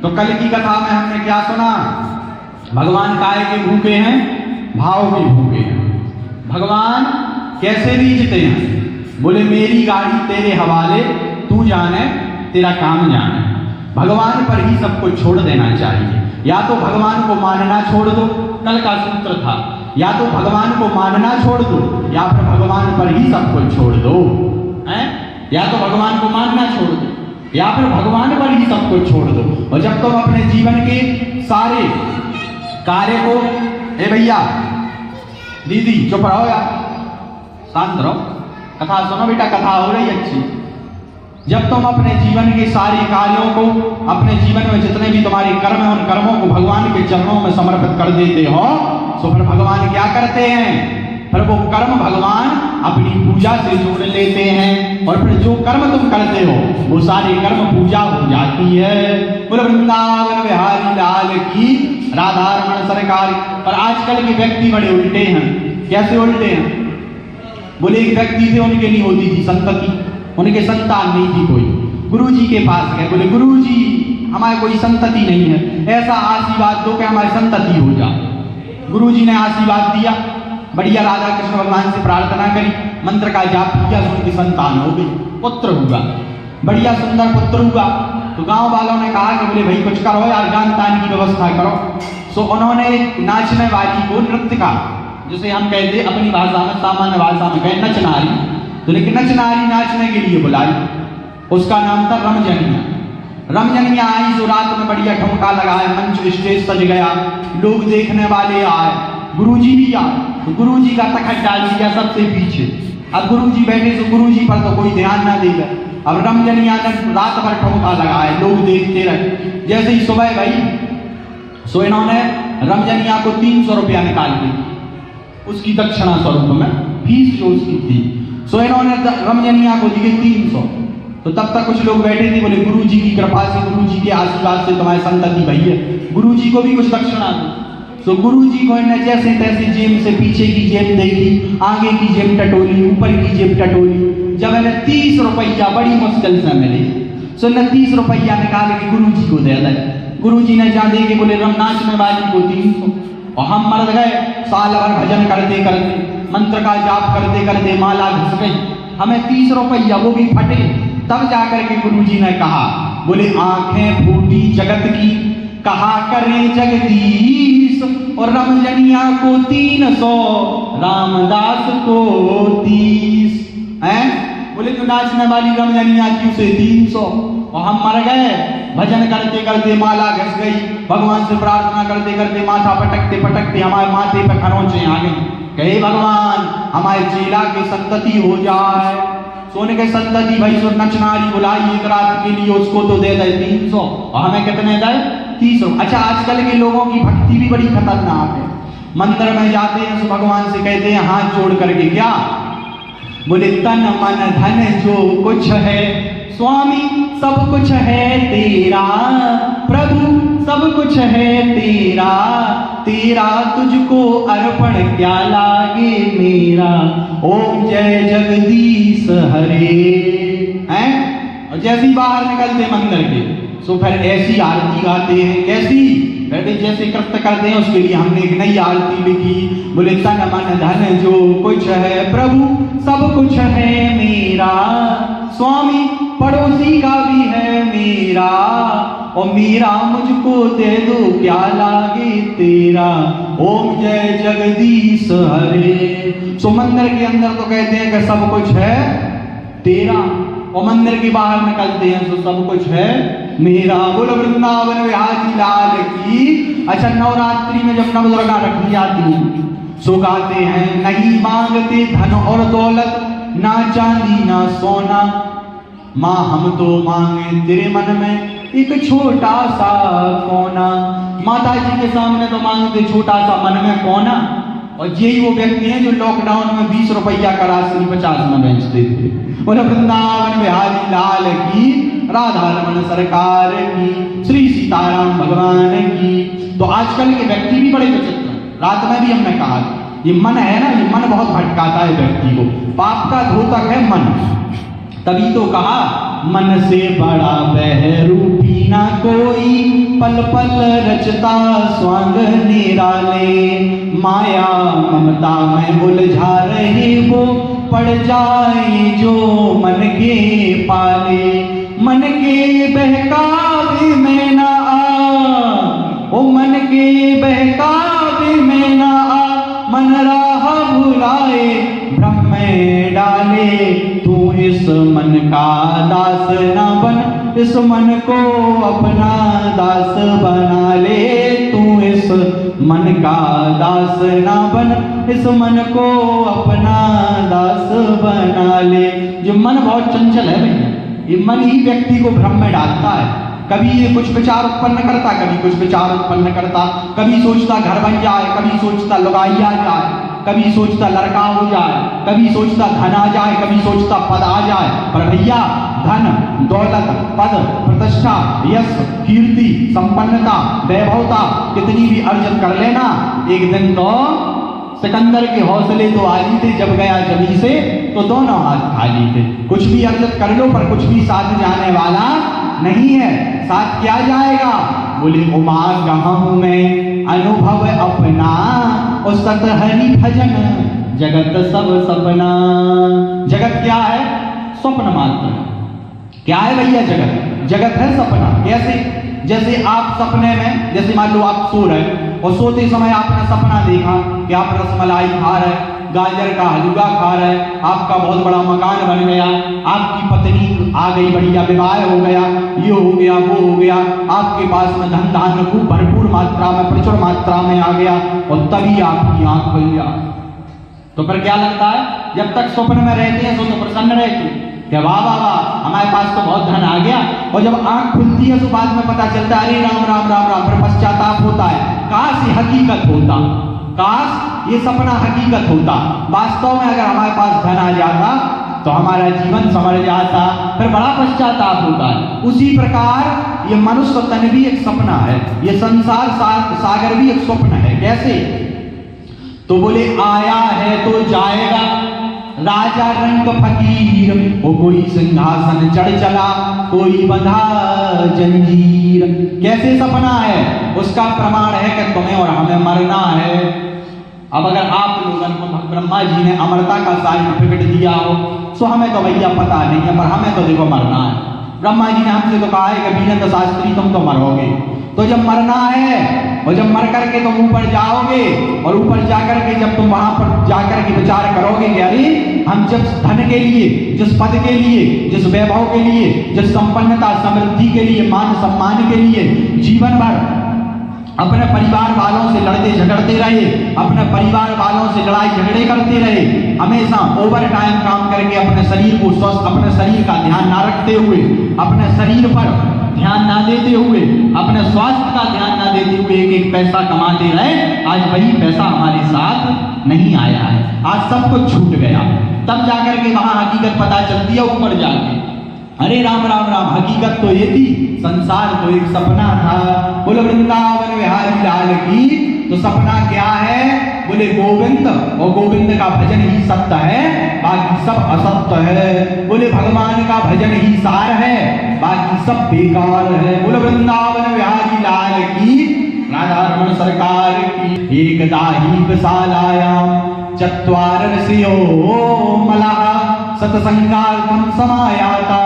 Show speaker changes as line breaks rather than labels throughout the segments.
तो कल की कथा में हमने क्या सुना? भगवान काय के भूखे हैं? भाव के भूखे हैं। भगवान कैसे रीझते हैं? बोले मेरी गाड़ी तेरे हवाले, तू जाने तेरा काम जाने। भगवान पर ही सब कुछ छोड़ देना चाहिए। या तो भगवान को मानना छोड़ दो, कल का सूत्र था, या तो भगवान को मानना छोड़ दो या फिर भगवान पर ही सब कुछ छोड़ दो। हैं? या तो भगवान को मानना छोड़ दो या फिर भगवान पर ही सब कुछ छोड़ दो। और जब तुम अपने जीवन के सारे कार्य को, ए भैया दीदी चुप रहो यार, शांत रहो, कथा सुनो बेटा, कथा हो रही अच्छी। जब तुम अपने जीवन के सारे कार्यों को, अपने जीवन में जितने भी तुम्हारे कर्म हैं, उन कर्मों को भगवान के चरणों में समर्पित कर देते हो, तो फिर भगवान क्या करते हैं? फिर वो कर्म भगवान अपनी पूजा से जोड़ लेते हैं और फिर जो कर्म तुम करते हो वो सारे कर्म पूजा हो जाती है। बोलो वृंदावन बिहारी लाल की, राधा रमण सरकार। पर आजकल के व्यक्ति बड़े उल्टे हैं। कैसे उल्टे हैं? बोले एक व्यक्ति से उनके नहीं होती थी संतति, उनके संतान नहीं थी कोई। गुरुजी के पास गए, बोले गुरुजी हमारे कोई संतति नहीं है, ऐसा आशीर्वाद दो कि हमारी संतति हो जाए। गुरुजी ने आशीर्वाद दिया, बढ़िया राधा कृष्ण भगवान से प्रार्थना करी, मंत्र का जाप किया, उनकी संतान हो गई, पुत्र हुआ, बढ़िया सुंदर पुत्र हुआ। तो गांव वालों ने कहा कि बोले भाई कुछ करो यार, गान तान की व्यवस्था करो। सो उन्होंने नाचने वाली को, नृत्य का जिसे हम कहते अपनी भाषा में, सामान्य भाषा में कहें नचनारी, तो लेकिन नचनारी नाचने के लिए बुलाई। उसका नाम था रमजनिया। रमजनिया आई तो रात में बढ़िया ठुमका लगाया, मंच स्टेज सज गया, लोग देखने वाले आए, गुरुजी भी आए। तो गुरुजी का तखत डाल दिया सबसे पीछे। अब गुरुजी बैठे तो गुरुजी पर तो कोई ध्यान ना देगा। अब रमजनिया ने रात भर ठुमका लगाया, लोग देखते रहे। जैसे ही सुबह भाई, सो इन्होंने रमजनिया को 300 रुपया निकाल दी उसकी दक्षिणा स्वरूप में, फीस जो उसकी थी। सो इन्होंने रमजनिया को दी 300। तो तब तक कुछ लोग बैठे थे, बोले गुरुजी की कृपा से, गुरुजी के आशीर्वाद से तुम्हारी संतति भई है, गुरुजी को भी कुछ दक्षिणा दो। तो गुरुजी को इन्हें जैसे तैसे जेब से, पीछे की जेब देखी, आगे की जेब टटोली, ऊपर की जेब टटोली। जब इन्हें 30 रुपया बड़ी मुश्किल से मिली, सो इन्हें 30 रुपया निकाल के गुरुजी को दे दिया। गुरुजी ने जा दे के बोले रम नाचने वाली को 300। और हम मर गए, साल भर भजन करते करते, मंत्र का जाप करते करते माला घुस गई, हमें 30 रुपया वो भी फटे। तब जाकर के गुरुजी ने कहा, बोले आंखें फूटी जगत की, कहा करें जगदीश, और रमजनिया को 300, रामदास को 30। हैं? बोले तो नाचने वाली रमजनिया की उसे 300। और हम मर गए, भजन करते करते माला घस गई, भगवान से प्रार्थना करते करते माथा पटकते पटकते हमारे माथे पे खरोंचे आ गई। कहे भगवान हमारे चेला की संतति हो जाए। सोने के संतति भाई, सो नचनारी बुलाई एक रात के लिए, उसको तो दे दे 300 और हमें कितने दे? 30। अच्छा आजकल के लोगों की भक्ति भी बड़ी खतरनाक है। मंदिर में जाते हैं तो भगवान से कहते हैं हाथ जोड़ करके, क्या बोले तन मन धन जो कुछ है स्वामी सब कुछ है तेरा, प्रभु सब कुछ है तेरा, तेरा तुझको अर्पण क्या लागे मेरा, ओम जय जगदीश हरे। हैं? और जैसे ही बाहर निकलते मंदिर के, सो फिर ऐसी आरती गाते हैं। कैसी? फिर जैसे कृत्य करते हैं उसके लिए हमने एक नई आरती लिखी, बोले तन मन धन जो कुछ है प्रभु सब कुछ है मेरा, स्वामी पड़ोसी का भी है मेरा, और मेरा मुझको दे दो क्या लागे तेरा, ओम जय जगदीश हरे। सो मंदिर के अंदर तो कहते हैं कि सब कुछ है तेरा, और मंदिर के बाहर निकलते हैं तो सब कुछ है मेरा। बोलो वृंदावन बिहारी लाल की। अच्छा नवरात्रि में जब नवदुर्गा रखी जाती है, सो गाते हैं नहीं मांगते धन और दौलत, ना चांदी ना सोना, माँ हम तो मांगे तेरे मन में एक छोटा सा कोना। माता जी के सामने तो मांगते छोटा सा मन में कोना। और यही वो व्यक्ति हैं जो लॉकडाउन में 20 रुपया का राशन 50 में बेचते थे। बोले वृंदावन बिहारी लाल की, राधा रमण सरकार की, श्री सीताराम भगवान की। तो आजकल के व्यक्ति भी बड़े विचित्र हैं। रात में भी हमने कहा ये मन है ना, ये मन बहुत भटकाता है व्यक्ति को, पाप का धोतक है मन। तभी तो कहा मन से बड़ा बहरूपी ना कोई, पल पल रचता स्वांग निराले, माया ममता में उलझा रहे वो, पड़ जाए जो मन के पाले। मन के बहकावे में ना आ, ओ मन के बहकावे में ना आ, मन राह भुलाए भ्रम में डाले। तू इस मन का दास ना बन, इस मन को अपना दास बना ले। तू इस मन का दास ना बन, इस मन को अपना दास बना ले। जो मन बहुत चंचल है भैया, ये मन ही व्यक्ति को भ्रम में डालता है। कभी ये कुछ विचार उत्पन्न करता, कभी कुछ विचार उत्पन्न करता। कभी सोचता घर बन जाए, कभी सोचता लुगाई आ जाए, कभी सोचता लड़का हो जाए, कभी सोचता धन आ जाए, कभी सोचता पद आ जाए। पर भैया धन, दौलत, पद, प्रतिष्ठा, यश, कीर्ति, संपन्नता, वैभवता कितनी भी अर्जन कर लेना, एक दिन तो सिकंदर के हौसले तो आली थे, जब गया जमी से तो दोनों हाथ खाली थे। कुछ भी अर्जन कर लो पर कुछ भी साथ जाने वाला नहीं है। साथ क्या जाएगा? बोले उमा कहाँ हूं मैं अनुभव अपना, और सत हरि भजन जगत सब सपना। जगत क्या है? स्वप्न मात्र। क्या है भैया जगत? जगत है सपना। कैसे? जैसे आप सपने में, जैसे मान लो आप सो रहे और सोते समय आपने सपना देखा कि आप रसमलाई खा रहे, गाजर का हलवा खा रहे, आपका बहुत बड़ा मकान बन गया, आपकी पत्नी आ गई, बढ़िया विवाह हो गया, ये हो गया, वो हो गया, आपके पास में धन धान्य खूब भरपूर मात्रा में, प्रचुर मात्रा में आ गया, और तभी आपकी आंख खुल गया। तो फिर क्या लगता है? जब तक स्वप्न में रहते हैं तो प्रसन्न रहते कि वाह वाह वाह हमारे पास तो बहुत धन आ गया, और जब आंख खुलती है तो बाद में पता चलता है अरे राम राम राम राम, फिर पश्चाताप होता है। काश ये हकीकत होता, काश ये सपना हकीकत होता। वास्तव में अगर हमारे पास धन आ जाता तो हमारा जीवन संवर जाता, फिर बड़ा पश्चाताप होता है। उसी प्रकार ये मनुष्य तन भी एक सपना है, ये संसार सागर भी एक स्वप्न है। कैसे? तो बोले आया है तो जाएगा, राजा रंग फकीर, वो कोई सिंहासन चढ़ चला, कोई बंधा जंजीर। कैसे सपना है? उसका प्रमाण है कि तुम्हें और हमें मरना है। अब अगर आप लोगों को ब्रह्मा जी ने अमरता का सर्टिफिकेट दिया हो तो हमें तो भैया पता नहीं है, पर हमें तो देखो मरना है। ब्रह्मा जी ने हमसे तो कहा है कि बीनंद शास्त्री तुम तो मरोगे। तो जब मरना है और जब मर करके तुम ऊपर जाओगे, और ऊपर जाकर के जब तुम वहां पर जाकर के विचार करोगे कि अरे हम जिस धन के लिए, जिस पद के लिए, जिस वैभव के लिए, जिस संपन्नता समृद्धि के लिए, मान सम्मान के लिए जीवन भर अपने परिवार वालों से लड़ते झगड़ते रहे, अपने परिवार वालों से लड़ाई झगड़े करते रहे, हमेशा ओवर टाइम काम करके अपने शरीर को स्वस्थ, अपने शरीर का ध्यान ना रखते हुए, अपने शरीर पर ध्यान ना देते हुए, अपने स्वास्थ्य का ध्यान ना देते हुए एक एक पैसा कमाते रहे, आज वही पैसा हमारे साथ नहीं आया है, आज सब कुछ छूट गया। तब जाकर के वहां हकीकत पता चलती है ऊपर जाके। अरे राम राम राम, हकीकत तो ये थी, संसार तो एक सपना था। बोले वृंदावन बिहारी लाल की। तो सपना क्या है? बोले गोविंद, और गोविंद का भजन ही सत्य है, बाकी सब असत्य है। बोले भगवान का भजन ही सार है, बाकी सब बेकार है। बोले वृंदावन बिहारी लाल की, राधा रमण सरकार की। एकदा ही विशालायाम चत्वारसयो मलाः, सत्संगार्थम समायाता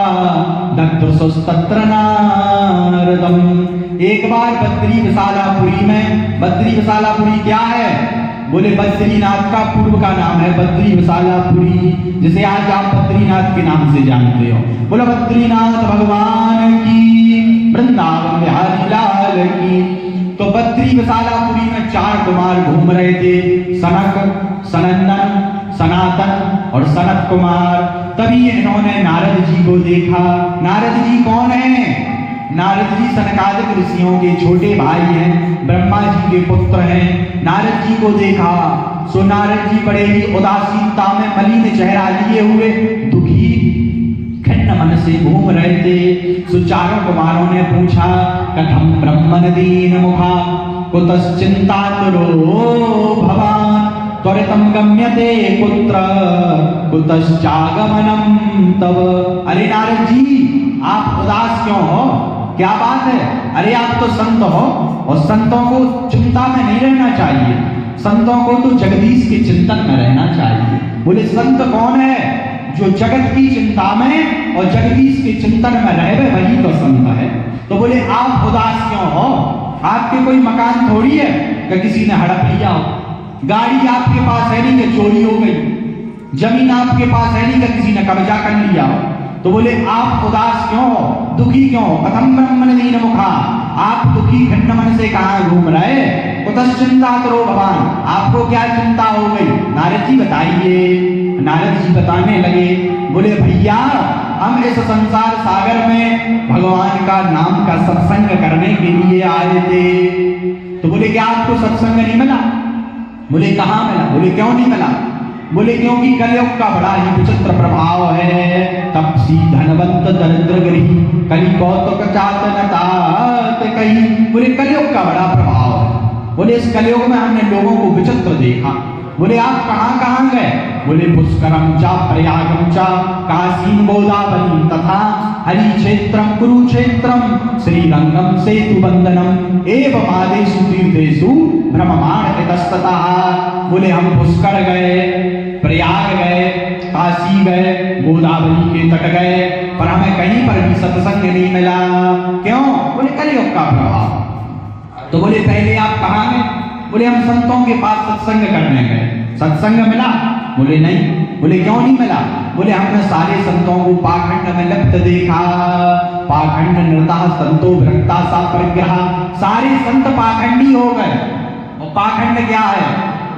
दग्धसुस्तत्र नारदम। एक बार बद्री विशालापुरी में, बद्री विशालापुरी क्या है? बोले बद्रीनाथ का पूर्व का नाम है बद्री विशालापुरी, जिसे आज आप बद्रीनाथ के नाम से जानते हो। बोले बद्रीनाथ भगवान की, वृंदावन बिहारी लाल की। तो बद्री विशालापुरी में 4 कुमार घूम रहे थे, सनक, सनंदन, सनातन और सनत कुमार। तभी इन्होंने नारद जी को देखा। नारद जी कौन है? नारद जी सनकादिक ऋषियों के छोटे भाई हैं, ब्रह्मा जी के पुत्र हैं। नारद जी को देखा सो नारद जी बड़े ही उदासीनता में मलिन चेहरा लिए हुए, दुखी खिन्न मन से घूम रहे थे। सो चारों कुमारों ने पूछा, कथम ब्रह्मन दीन मुखा कुतश्चिंतातुरो भवान, त्वरितं गम्यते पुत्र कुतश्चागमनं तव। अरे नारद जी, आप उदास क्यों हो? क्या बात है, अरे आप तो संत हो और संतों को चिंता में नहीं रहना चाहिए, संतों को तो जगदीश के चिंतन में रहना चाहिए। बोले संत कौन है? जो जगत की चिंता में और जगदीश के चिंतन में रहे वही तो संत है। तो बोले आप उदास क्यों हो? आपके कोई मकान थोड़ी है कि किसी ने हड़प लिया हो, गाड़ी आपके पास है नहीं कि चोरी हो गई, जमीन आपके पास है नहीं कि किसी ने कब्जा कर लिया हो। तो बोले आप उदास क्यों हो, दुखी क्यों हो? कथम ब्रह्मण दीन मुखा, आप दुखी खंड मन से कहाँ घूम रहे? कुतः चिंता करो भगवान, आपको क्या चिंता हो गई? नारद जी बताइए। नारद जी बताने लगे, बोले भैया हम इस संसार सागर में भगवान का नाम का सत्संग करने के लिए आए थे। तो बोले क्या आपको सत्संग नहीं मिला? बोले कहाँ मिला? बोले क्यों नहीं मिला? बोले क्योंकि कलयुग का बड़ा ही विचित्र प्रभाव है, तपसी धनवंत दरिद्र गरीब कली कौतुक चात न तात कही। बोले कलयुग का बड़ा प्रभाव है। बोले इस कलयुग में हमने लोगों को विचित्र देखा। बोले आप कहाँ कहाँ गए? बोले पुष्करम चा प्रयागम चा काशीम गोदावरी तथा हरि क्षेत्रम कुरुक्षेत्रम श्रीरंगम सेतु बंदनम एवं आदेशु तीर्थेषु ब्रह्मांड इतस्ततः। बोले हम पुष्कर गए, प्रयाग गए, काशी गए, गोदावरी के तट गए, पर हमें कहीं पर भी सत्संग नहीं मिला। क्यों? बोले कलयुग का प्रभाव। तो बोले पहले आप कहाँ गए? बोले हम संतों के पास सत्संग करने गए, सत्संग मिला? बोले नहीं। बोले क्यों नहीं मिला? बोले हमने सारे संतों को पाखंड में लिप्त देखा, पाखंड नृता संतो भ्रक्ता सा परिग्रह, सारे संत पाखंडी हो गए। और पाखंड क्या है?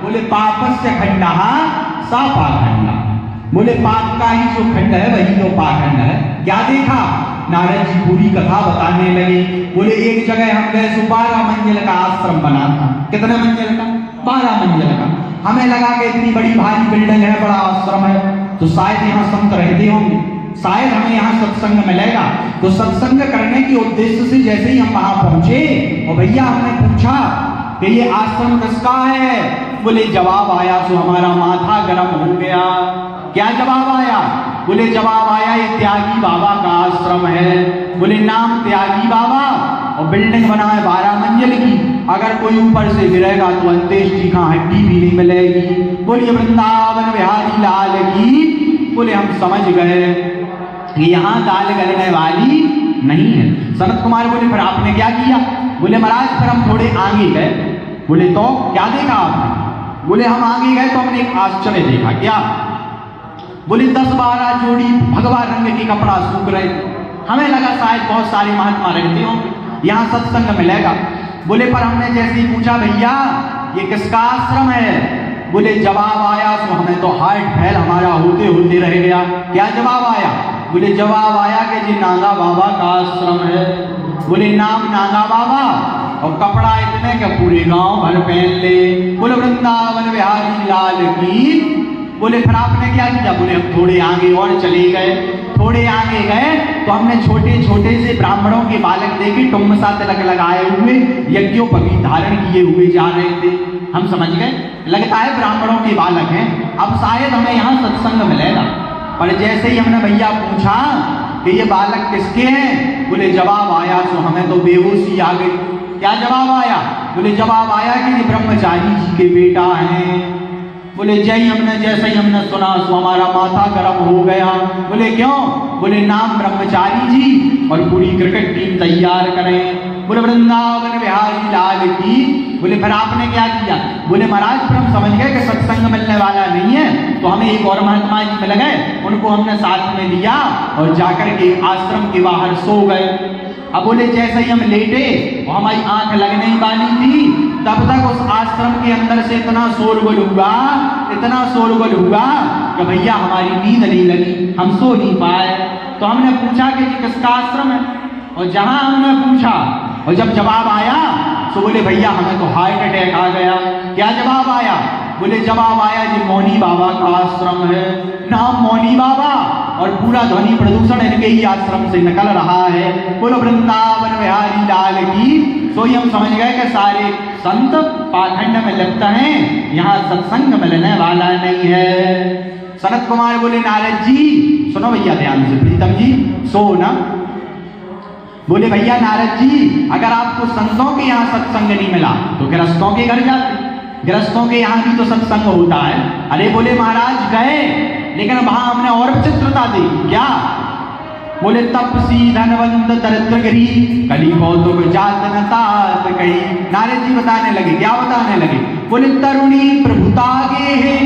बोले पापस्य खंडा सा पाखंडा, बोले पाप का ही जो खंड है वही तो पाखंड है। क्या देखा? नारद जी पूरी कथा बताने लगे। बोले एक जगह हम गए, 12 मंजिल का आश्रम बना था। कितने मंजिल का? 12 मंजिल का। हमें लगा कि इतनी बड़ी भारी बिल्डिंग है, बड़ा आश्रम है, तो शायद यहाँ संत रहते होंगे, शायद हमें यहाँ सत्संग मिलेगा। तो सत्संग करने के उद्देश्य से जैसे ही हम वहां पहुंचे और भैया हमने पूछा कि ये आश्रम किसका है? बोले जवाब आया सो हमारा माथा गर्म हो गया। क्या जवाब आया? बोले जवाब आया ये त्यागी बाबा का आश्रम है। बोले नाम त्यागी बाबा और बिल्डिंग बना है 12 मंजिल की, अगर कोई ऊपर से गिरेगा तो अंत्येष्टि का हड्डी भी नहीं मिलेगी। बोलिए वृंदावन बिहारी लाल की। बोले हम समझ गए कि यहाँ दाल गलने वाली नहीं है। सनत कुमार बोले फिर आपने क्या किया? बोले महाराज फिर हम थोड़े आगे गए। बोले तो क्या देखा आपने? बोले हम आगे गए तो हमने एक आश्चर्य देखा। क्या? बोले 10-12 जोड़ी भगवा रंग के कपड़ा सूख रहे थे। हमें लगा शायद बहुत सारे महात्मा रहते होंगे, यहाँ सत्संग मिलेगा। बोले पर हमने जैसे ही पूछा भैया ये किसका आश्रम है? बोले जवाब आया तो हमें तो हार्ट फेल हमारा होते होते रह गया। क्या जवाब आया? बोले जवाब आया कि जी नागा बाबा का आश्रम है। बोले नाम नागा बाबा और कपड़ा इतने के पूरे गांव भर पहन ले। बोले वृंदावन बिहारी लाल की। बोले फिर आपने क्या किया? बोले हम थोड़े आगे और चले गए। थोड़े आगे गए तो हमने छोटे छोटे से ब्राह्मणों के बालक देखे, टुम्म सा तिलक लगाए हुए, यज्ञोपवीत धारण किए हुए जा रहे थे। हम समझ गए लगता है ब्राह्मणों के बालक हैं, अब शायद हमें यहाँ सत्संग मिलेगा। पर जैसे ही हमने भैया पूछा कि ये बालक किसके हैं? बोले जवाब आया तो हमें तो बेहोशी आ गई। क्या जवाब आया? बोले जवाब आया कि ये ब्रह्मचारी जी के बेटा हैं। बोले जैसे ही हमने सुना तो हमारा माथा गर्म हो गया। बोले क्यों? बोले नाम ब्रह्मचारी जी और पूरी क्रिकेट टीम तैयार करें। बोले वृंदावन बिहारी लाल की। बोले फिर आपने क्या किया? बोले महाराज फिर हम समझ गए कि सत्संग मिलने वाला नहीं है, तो हमें एक और महात्मा जी मिल गए, उनको हमने साथ में लिया और जाकर के आश्रम के बाहर सो गए। अब बोले जैसे ही हम लेटे और हमारी आंख लगने ही वाली थी, तब तक उस आश्रम के अंदर से इतना शोरगुल हुआ, इतना शोरगुल हुआ कि भैया हमारी नींद नहीं लगी, हम सो नहीं पाए। तो हमने पूछा कि जी किसका आश्रम है? और जहां हमने पूछा और जब जवाब आया तो बोले भैया हमें तो हार्ट अटैक आ गया। क्या जवाब आया? बोले जवाब आया जी मौनी बाबा का आश्रम है। नाम मौनी बाबा और पूरा ध्वनि प्रदूषण इनके ही आश्रम से निकल रहा है। बोलो वृंदावन बिहारी लाल की। तो ये हम समझ गए कि सारे संत पाखंड में लिप्त हैं, यहाँ सत्संग मिलने वाला नहीं है। सनत कुमार बोले नारद जी सुनो भैया ध्यान से, प्रीतम जी सो ना। बोले भैया नारद जी, अगर आपको संतों के यहाँ सत्संग नहीं मिला तो गृहस्थों के घर जाते, गृहस्थों के यहाँ भी तो सत्संग होता है। अरे बोले महाराज गए, लेकिन वहां हमने और विचित्रता देखी। क्या? बोले तपसी धनवंत दरिद्र गिरी कली कौतुक जात न तात कही। नारद जी बताने लगे, क्या बताने लगे? बोले तरुणी प्रभुता गे है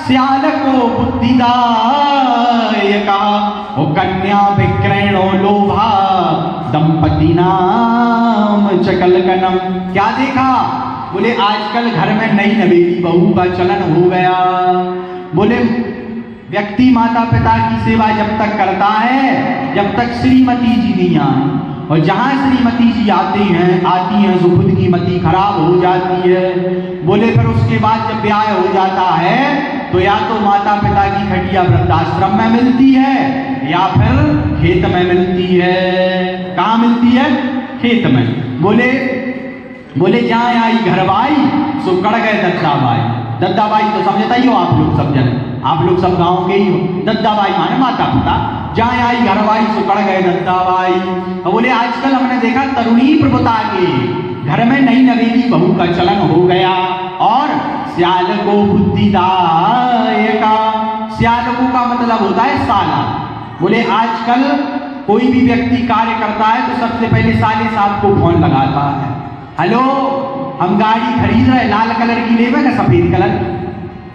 श्याल को बुद्धिदाय कहा, वो कन्या विक्रयणो लोभा दंपति नाम चकल कनम। क्या देखा? बोले आजकल घर में नई नवेली बहू का चलन हो गया। बोले व्यक्ति माता पिता की सेवा जब तक करता है जब तक श्रीमती जी नहीं आए, और जहां श्रीमती जी आती हैं तो खुद की मति खराब हो जाती है। बोले फिर उसके बाद जब ब्याह हो जाता है तो या तो माता पिता की खटिया वृद्धाश्रम में मिलती है या फिर खेत में मिलती है। कहाँ मिलती है? खेत में। बोले जहाँ आई घरवाई सो कड़ गए दद्दाबाई। दद्दाबाई तो समझता ही हो आप लोग, सब जन, आप लोग सब गांव के ही हो। दद्दाबाई माने माता पिता, जहाँ आई घरवाई सो कड़ गए दद्दाबाई। बोले आजकल हमने देखा तरुणी प्रभुता के घर में नई नवेली बहू का चलन हो गया, और श्याल को बुद्धिदाय का, श्यालको का मतलब होता है साला। बोले आजकल कोई भी व्यक्ति कार्य करता है तो सबसे पहले साले साहब को फोन लगाता है, हेलो हम गाड़ी खरीद रहे, लाल कलर की लेवे का सफेद कलर,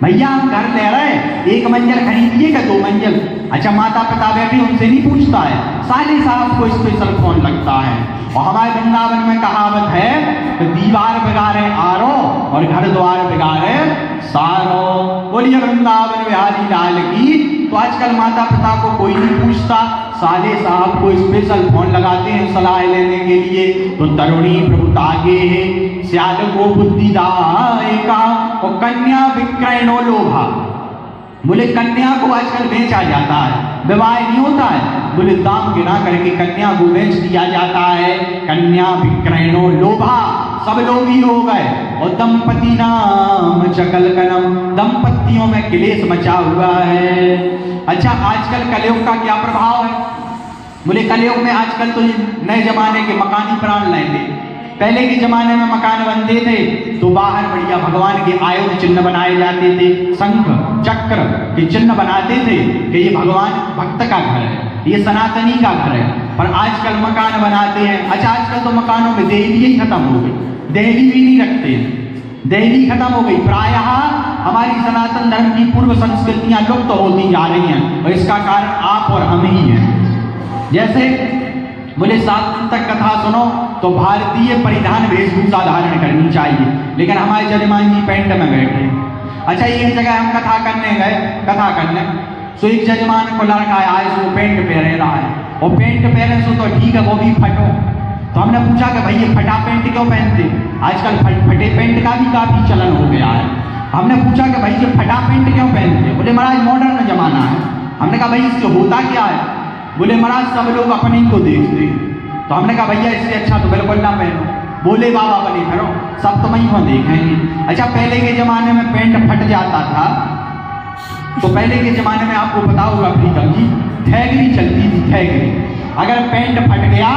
भैया हम घर ले रहे, एक मंजिल खरीदिए का 2 मंजिल। अच्छा माता पिता बैठे उनसे नहीं पूछता है, साले साहब को स्पेशल फोन लगता है। और हमारे वृंदावन में कहावत है कि दीवार बिगाड़े आरो और घर द्वार बिगाड़े सारो। बोलिए वृंदावन बिहारी लाल की। तो आजकल माता पिता को कोई नहीं पूछता, साले साहब को स्पेशल फोन लगाते हैं सलाह लेने के लिए। तो तरुणी प्रभुता गे है श्याल को बुद्धिदाय का, और कन्या विक्रयणो लोभा। बोले कन्या को आजकल बेचा जाता है, विवाह नहीं होता है, बोले दाम गिना करके कन्या को बेच दिया जाता है। कन्या विक्रयणो लोभा, सब लोभी हो गए। और दंपति नाम चकल कनम, दंपतियों में क्लेश मचा हुआ है। अच्छा आजकल कलयुग का क्या प्रभाव है? बोले कलयुग में आजकल तो नए जमाने के मकानी प्राण लेंगे। पहले के जमाने में मकान बनते थे तो बाहर बढ़िया भगवान के आयुध चिन्ह बनाए जाते थे, शंख चक्र के चिन्ह बनाते थे कि ये भगवान भक्त का घर है, ये सनातनी का घर है। पर आजकल मकान बनाते हैं, अच्छा आजकल तो मकानों में देहली ही खत्म हो गई, देहली भी नहीं रखते हैं, देहली खत्म हो गई। प्रायः हमारी सनातन धर्म की पूर्व संस्कृतियां लुप्त तो होती जा रही हैं, और इसका कारण आप और हम ही हैं। जैसे बोले 7 दिन तक कथा सुनो तो भारतीय परिधान वेशभूषा धारण करनी चाहिए, लेकिन हमारे जजमान जी पैंट में बैठे। अच्छा एक जगह हम कथा करने सो एक जजमान को लड़का आए सो पैंट पहने रहा है, और पैंट पहने सो तो ठीक है वो भी फटो। तो हमने पूछा कि भाई ये फटा पैंट क्यों पहनते? आजकल फटे पैंट का भी काफी चलन हो गया है। हमने पूछा कि भाई ये फटा पैंट क्यों पहनते? बोले महाराज मॉडर्न जमाना है। हमने कहा भाई इससे होता क्या है? बोले महाराज सब लोग अपने ही को देखते हैं। तो हमने कहा भैया इससे अच्छा तो बिल्कुल ना पहनो। बोले बाबा बने फिरो, सब तुम ही को देखेंगे। अच्छा पहले के जमाने में पैंट फट जाता था तो पहले के जमाने में आपको पता होगा प्रीतम जी, थैगरी चलती थी, थैगरी। अगर पैंट फट गया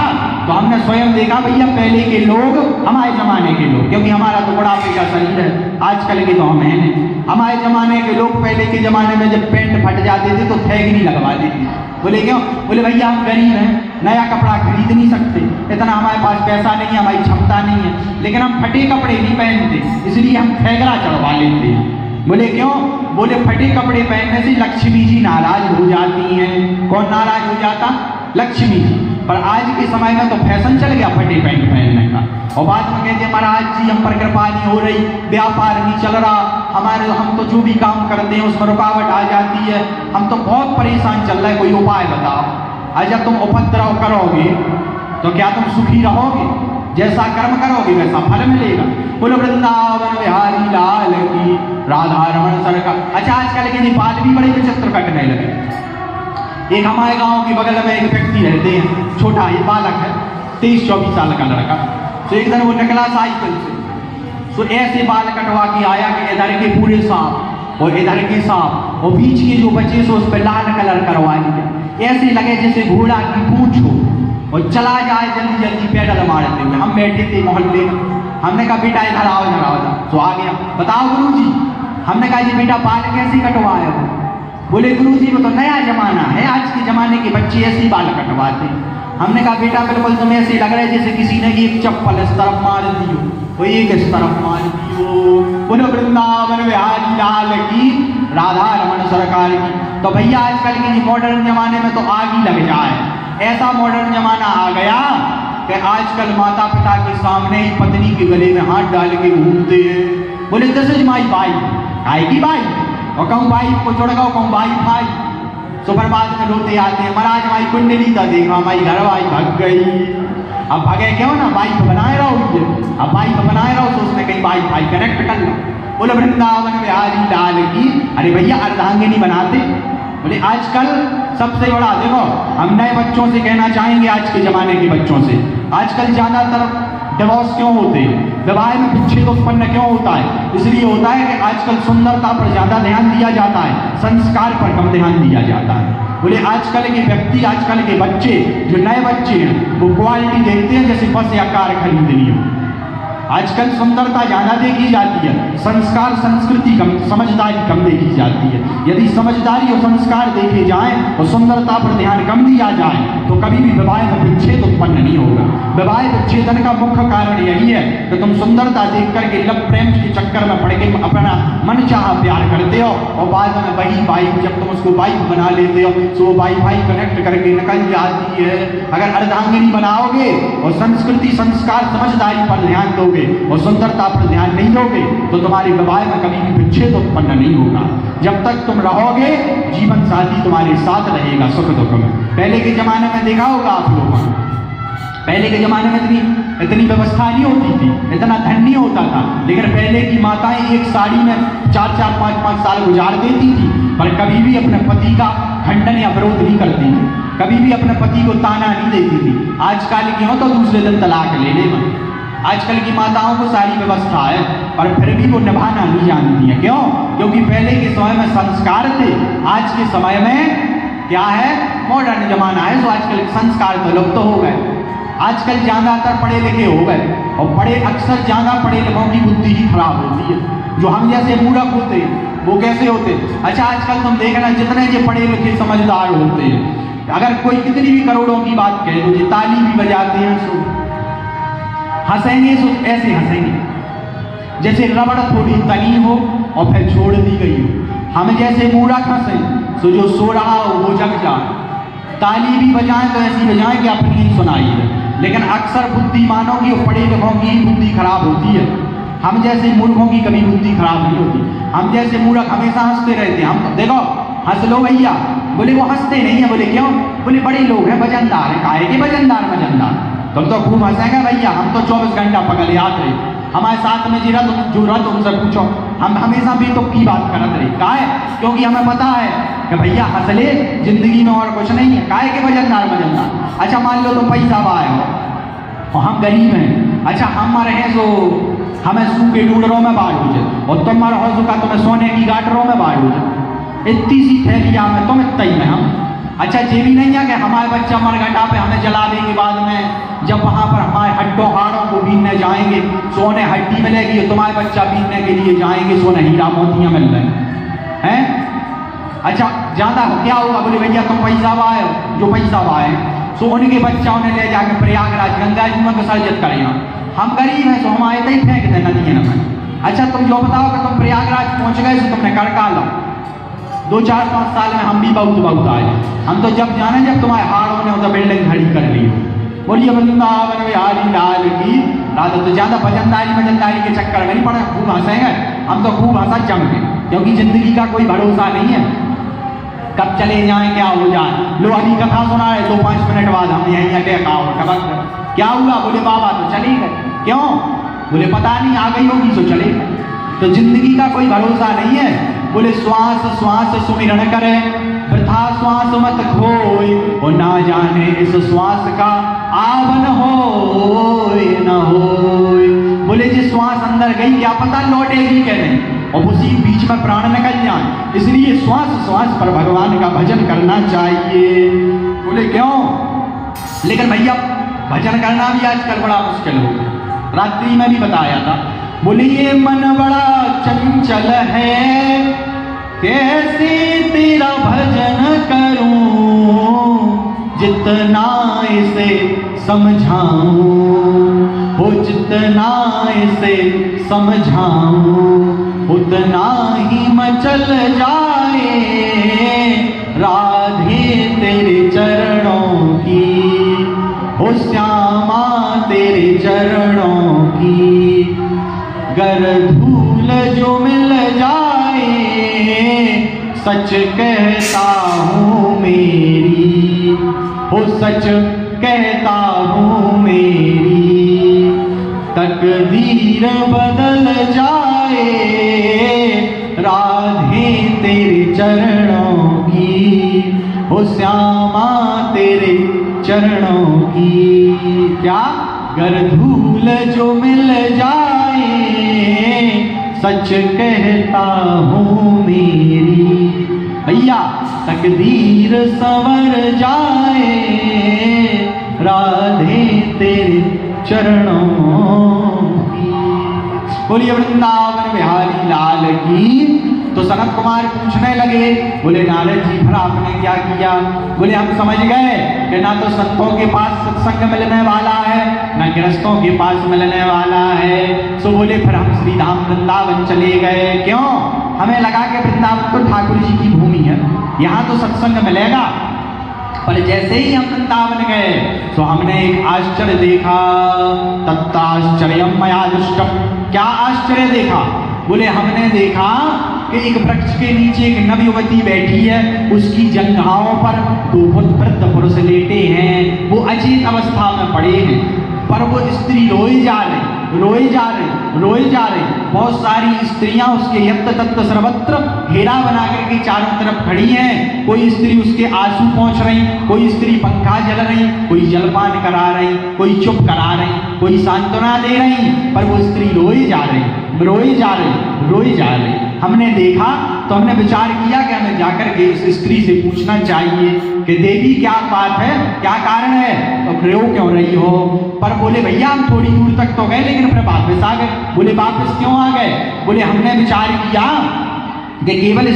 तो हमने स्वयं देखा भैया पहले के लोग, हमारे जमाने के लोग, क्योंकि हमारा तो बुढ़ापे का शरीर है, आजकल के तो हम हैं नहीं, हमारे जमाने के लोग पहले के जमाने में जब पैंट फट जाते थे तो थैगरी लगवा देते। बोले क्यों? बोले भैया हम गरीब हैं, नया कपड़ा खरीद नहीं सकते, इतना हमारे पास पैसा नहीं है, हमारी क्षमता नहीं है, लेकिन हम फटे कपड़े नहीं पहनते, इसलिए हम थैगरा चढ़वा लेते हैं। बोले क्यों? बोले फटे कपड़े पहनने से लक्ष्मी जी नाराज हो जाती हैं। कौन नाराज हो जाता? लक्ष्मी जी। पर आज के समय में तो फैशन चल गया फटे पैंट पहनने का, और बाद में कहते हैं महाराज जी हम पर कृपा नहीं हो रही, व्यापार नहीं चल रहा, हम तो जो भी काम करते हैं उसमें रुकावट आ जाती है, हम तो बहुत परेशान चल रहा है, कोई उपाय बताओ। अच्छा तुम उपद्रव करोगे तो क्या तुम सुखी रहोगे? जैसा कर्म करोगे वैसा फल मिलेगा। बोलो वृंदावन बिहारी लाल की, राधा रमण सरकार। अच्छा आजकल के बाल भी बड़े विचित्र कटने लगे। एक हमारे गांव के बगल में एक व्यक्ति रहते हैं, छोटा ये बालक है, 23-24 साल का लड़का। तो एक दिन वो निकला साइकिल से, तो ऐसे बाल कटवा के आया कि इधर के पूरे सांप और इधर के सांप, और बीच के जो बचे सो उस पर लाल कलर करवा दिया, ऐसे लगे जैसे घोड़ा की पूंछ हो। और चला जाए जल्दी जल्दी पैदल मारते हुए। हम बैठे थे मोहल्ले में, हमने कहा बेटा इधर आओ इधर आओ, तो आ गया, बताओ गुरुजी। हमने कहा ये बेटा बाल कैसे कटवाए हो? बोले गुरुजी वो तो नया जमाना है, आज के जमाने के बच्चे ऐसे ही बाल कटवाते। हमने कहा बेटा बिल्कुल तुम्हें ऐसे लग रहा है जैसे किसी ने एक चप्पल इस तरफ मार दी हो, कोई एक इस तरफ मार दी हो। बोले वृंदावन बिहारी लाल की, राधा रमन सरकार की। तो भैया आजकल के मॉडर्न जमाने में तो आग ही लग जाए, ऐसा मॉडर्न जमाना आ गया कि आजकल माता पिता के सामने ही पत्नी के गले में हाथ डाल के घूमते हैं। बोले दिस इज माई बाइक, आएगी बाइक, और कहूँ बाइक को जोड़ गो, कहूँ बाइक भाई। सुप्रभात में रोते आते हैं, महाराज हमारी कुंडली था देखा, हमारी घर वाई भाग गई। अब भागे क्यों ना, बाइक बनाए रहो, अब बाइक बनाए रहो तो उसमें कहीं बाइक भाई कनेक्ट कर लो। बोले वृंदावन बिहारी लाल की। अरे भैया अर्धांगिनी बनाते। बोले आजकल सबसे बड़ा देखो, हम नए बच्चों से कहना चाहेंगे, आज के जमाने के बच्चों से, आजकल ज्यादातर डिवोर्स क्यों होते हैं, विवाह में विच्छेद उत्पन्न क्यों होता है? इसलिए होता है कि आजकल सुंदरता पर ज्यादा ध्यान दिया जाता है, संस्कार पर कम ध्यान दिया जाता है। बोले आजकल के व्यक्ति, आजकल के बच्चे, जो नए बच्चे हैं, वो क्वालिटी देखते हैं जैसे बस या कार खरीद ली हो। आजकल सुंदरता ज्यादा देखी जाती है, संस्कार संस्कृति कम, समझदारी कम देखी जाती है। यदि समझदारी और संस्कार देखे जाएं और सुंदरता पर ध्यान कम दिया जाए तो कभी भी विवाह में विच्छेद उत्पन्न नहीं होगा। विवाह विच्छेदन का मुख्य कारण यही है कि तुम सुंदरता देख करके लव प्रेम के चक्कर में पड़ के अपना मन चाहा प्यार करते हो, और बाद में वही बाइक, जब तुम उसको बाइक बना लेते हो तो वो वाईफाई कनेक्ट करके निकल जाती है। अगर अर्धांगिनी बनाओगे और संस्कृति संस्कार समझदारी पर ध्यान दोगे और सुंदरता पर ध्यान नहीं दोगे तो तुम्हारे विवाह में कभी भी विच्छेद उत्पन्न नहीं होगा। जब तक तुम रहोगे जीवन साथी तुम्हारे साथ रहेगा सुख दुख में। पहले के जमाने में देखा होगा आप लोगों ने, पहले के जमाने में इतनी व्यवस्था नहीं होती थी, इतना धन नहीं होता था, लेकिन पहले की माताएं एक साड़ी में 4-4, 5-5 साल गुजार देती थी, पर कभी भी अपने पति का खंडन या विरोध नहीं करती थी, कभी भी अपने पति को ताना नहीं देती थी। आजकल की हो तो दूसरे दिन तलाक ले ले। आजकल की माताओं को सारी व्यवस्था है पर फिर भी वो निभाना नहीं जानती है। क्यों? क्योंकि पहले के समय में संस्कार थे, आज के समय में क्या है, मॉडर्न जमाना है, तो आजकल संस्कार तो लुप्त हो गए। आजकल ज्यादातर पढ़े लिखे हो गए, और बड़े अक्सर ज्यादा पढ़े लिखों की बुद्धि ही खराब होती है। जो हम जैसे मूर्ख होते हैं वो कैसे होते? अच्छा आजकल तुम देखना, जितने जो पढ़े लिखे समझदार होते हैं, अगर कोई कितनी भी करोड़ों की बात कहे तो ये ताली भी बजाते हैं, सो हंसेंगे, सो ऐसे हंसेंगे जैसे रबड़ थोड़ी तनी हो और फिर छोड़ दी गई हो। हम जैसे मूर्ख हंसे सो जो सो रहा हो वो जग जाए। ताली भी बजाएं तो ऐसी बजाएं कि अपनी ही सुनाई है। लेकिन अक्सर बुद्धिमानों की और पढ़े लिखों की बुद्धि खराब होती है, हम जैसे मूर्खों की कभी बुद्धि खराब नहीं होती। हम जैसे मूर्ख हमेशा हंसते रहते हैं। हम देखो हंस लो भैया, बोले वो हंसते नहीं है। बोले क्यों? बोले बड़े लोग हैं, वजनदार है। काहे के वजनदार? वजनदार तुम तो खूब हंसेंगे भैया, हम तो 24 घंटा पकड़ याद रहे हमारे साथ में जो रहा तुमसे पूछो, हम हमेशा भी तो की बात करते रहे। काहे? क्योंकि हमें पता है कि भैया हंस ले, जिंदगी में और कुछ नहीं है। काहे के वजनदार? अच्छा मान लो तुम पैसा बाए हो और हम गरीब हैं, अच्छा हम रहे सो हमें सूखे डूडरों में बाढ़ हो जाए, और तुम हो सुखा तुम्हें सोने की गाटरों में बाढ़ हो जाए। इतनी सी थैलिया में तुम इतना ही में हम। अच्छा ये भी नहीं है कि हमारे बच्चा मरघटा पे हमें जला देंगे, बाद में जब वहाँ पर हमारे हड्डों हाड़ों को बीनने जाएंगे, सोने हड्डी मिलेगी, तुम्हारे बच्चा बीनने के लिए जाएंगे, सोने हीरा मोतियाँ मिल रहे हैं। अच्छा ज्यादा क्या होगा? बोले भैया तुम पैसा वाए हो, जो पैसा वाए सो उनके बच्चा उन्हें ले जाकर प्रयागराज गंगा जी में विसर्जित करें। हम गरीब हैं सो हम आए तो ही फेंक दें नदी में। अच्छा तुम जो बताओ कि तुम प्रयागराज पहुंच गए तो तुमने कर लो, 2-4-5 साल में हम भी बहुत आए। हम तो जब जाने जब तुम्हारे हाड़ होने हो तो बिल्डिंग खड़ी कर ली हो। बोलिए वृंदावन बिहारी लाल की। राधा तो ज्यादा वजनदारी के चक्कर में नहीं पड़े, खूब हंसेंगे हम तो, खूब हंसा जम के, क्योंकि जिंदगी का कोई भरोसा नहीं है, कब चले जाए क्या हो जाए। लो अभी कथा सुना है, 2-5 मिनट बाद हम यहीं क्या हुआ? बोले बाबा तो चले गए। क्यों? बोले पता नहीं आ गई होगी सो चले। तो जिंदगी का कोई भरोसा नहीं है। बोले श्वास श्वास सुमिरन करे, वृथा श्वास मत खोए, और ना जाने इस श्वास का आवन हो न होए। बोले जिस श्वास अंदर गई क्या पता लौटेगी क्या नहीं, और उसी बीच में प्राण निकल जाए। इसलिए श्वास श्वास पर भगवान का भजन करना चाहिए। बोले क्यों? लेकिन भैया भजन करना भी आजकल बड़ा मुश्किल हो गया। रात्रि में भी बताया था, बोले ये मन बड़ा चंचल है, कैसे तेरा भजन करूं, जितना इसे समझाऊं, वो जितना इसे समझाऊं, उतना ही मचल जाए राधे तेरे चरणों की, ओ श्यामा तेरे चरणों की। गर धूल जो मिल जाए सच कहता हूँ मेरी, ओ सच कहता हूँ मेरी, तकदीर बदल जाए राधे तेरे चरणों की, ओ श्यामा तेरे चरणों की। क्या? गर धूल जो मिल जाए सच कहता हूँ मेरी, भैया तकदीर संवर जाए राधे तेरे चरणों की। बोलिए वृंदावन बिहारी लाल की। तो सनत कुमार पूछने लगे, बोले नारद जी भला आपने क्या किया? बोले हम समझ गए कि ना तो संतों के पास सत्संग मिलने वाला है, ना गृहस्थों के पास मिलने वाला है। सो बोले फिर हम श्री धाम वृंदावन चले गए। क्यों? हमें लगा कि वृंदावन तो ठाकुर जी की भूमि है, यहाँ तो सत्संग मिलेगा। पर जैसे ही हम वृंदावन गए तो हमने एक आश्चर्य देखा, तत्ताश्चर्यम मया दृष्टम। क्या आश्चर्य देखा? बोले हमने देखा कि एक वृक्ष के नीचे एक नवयुवती बैठी है, उसकी जंघाओं पर दो वृद्ध पुरुष लेटे हैं, वो अचेत अवस्था में पड़े हैं, पर वो स्त्री रोई जा रही, रोई जा रही, रोई जा रही। बहुत सारी स्त्रियां उसके यत्र तत्र सर्वत्र घेरा बना करके चारों तरफ खड़ी हैं। कोई स्त्री उसके आंसू पहुंच रही, कोई स्त्री पंखा जल रही, कोई जलपान करा रही, कोई चुप करा रही, कोई सांत्वना दे रही, पर वो स्त्री रोई जा रही, रोई जा रही, रोई जा रही। हमने देखा तो हमने विचार किया कि हमें जाकर के इस स्त्री से पूछना चाहिए कि देवी क्या बात है, क्या कारण है, तो रो क्यों रही हो? पर बोले भैया हम थोड़ी दूर तक तो गए लेकिन फिर वापस आ गए। बोले वापस क्यों आ गए? बोले हमने विचार किया कि केवल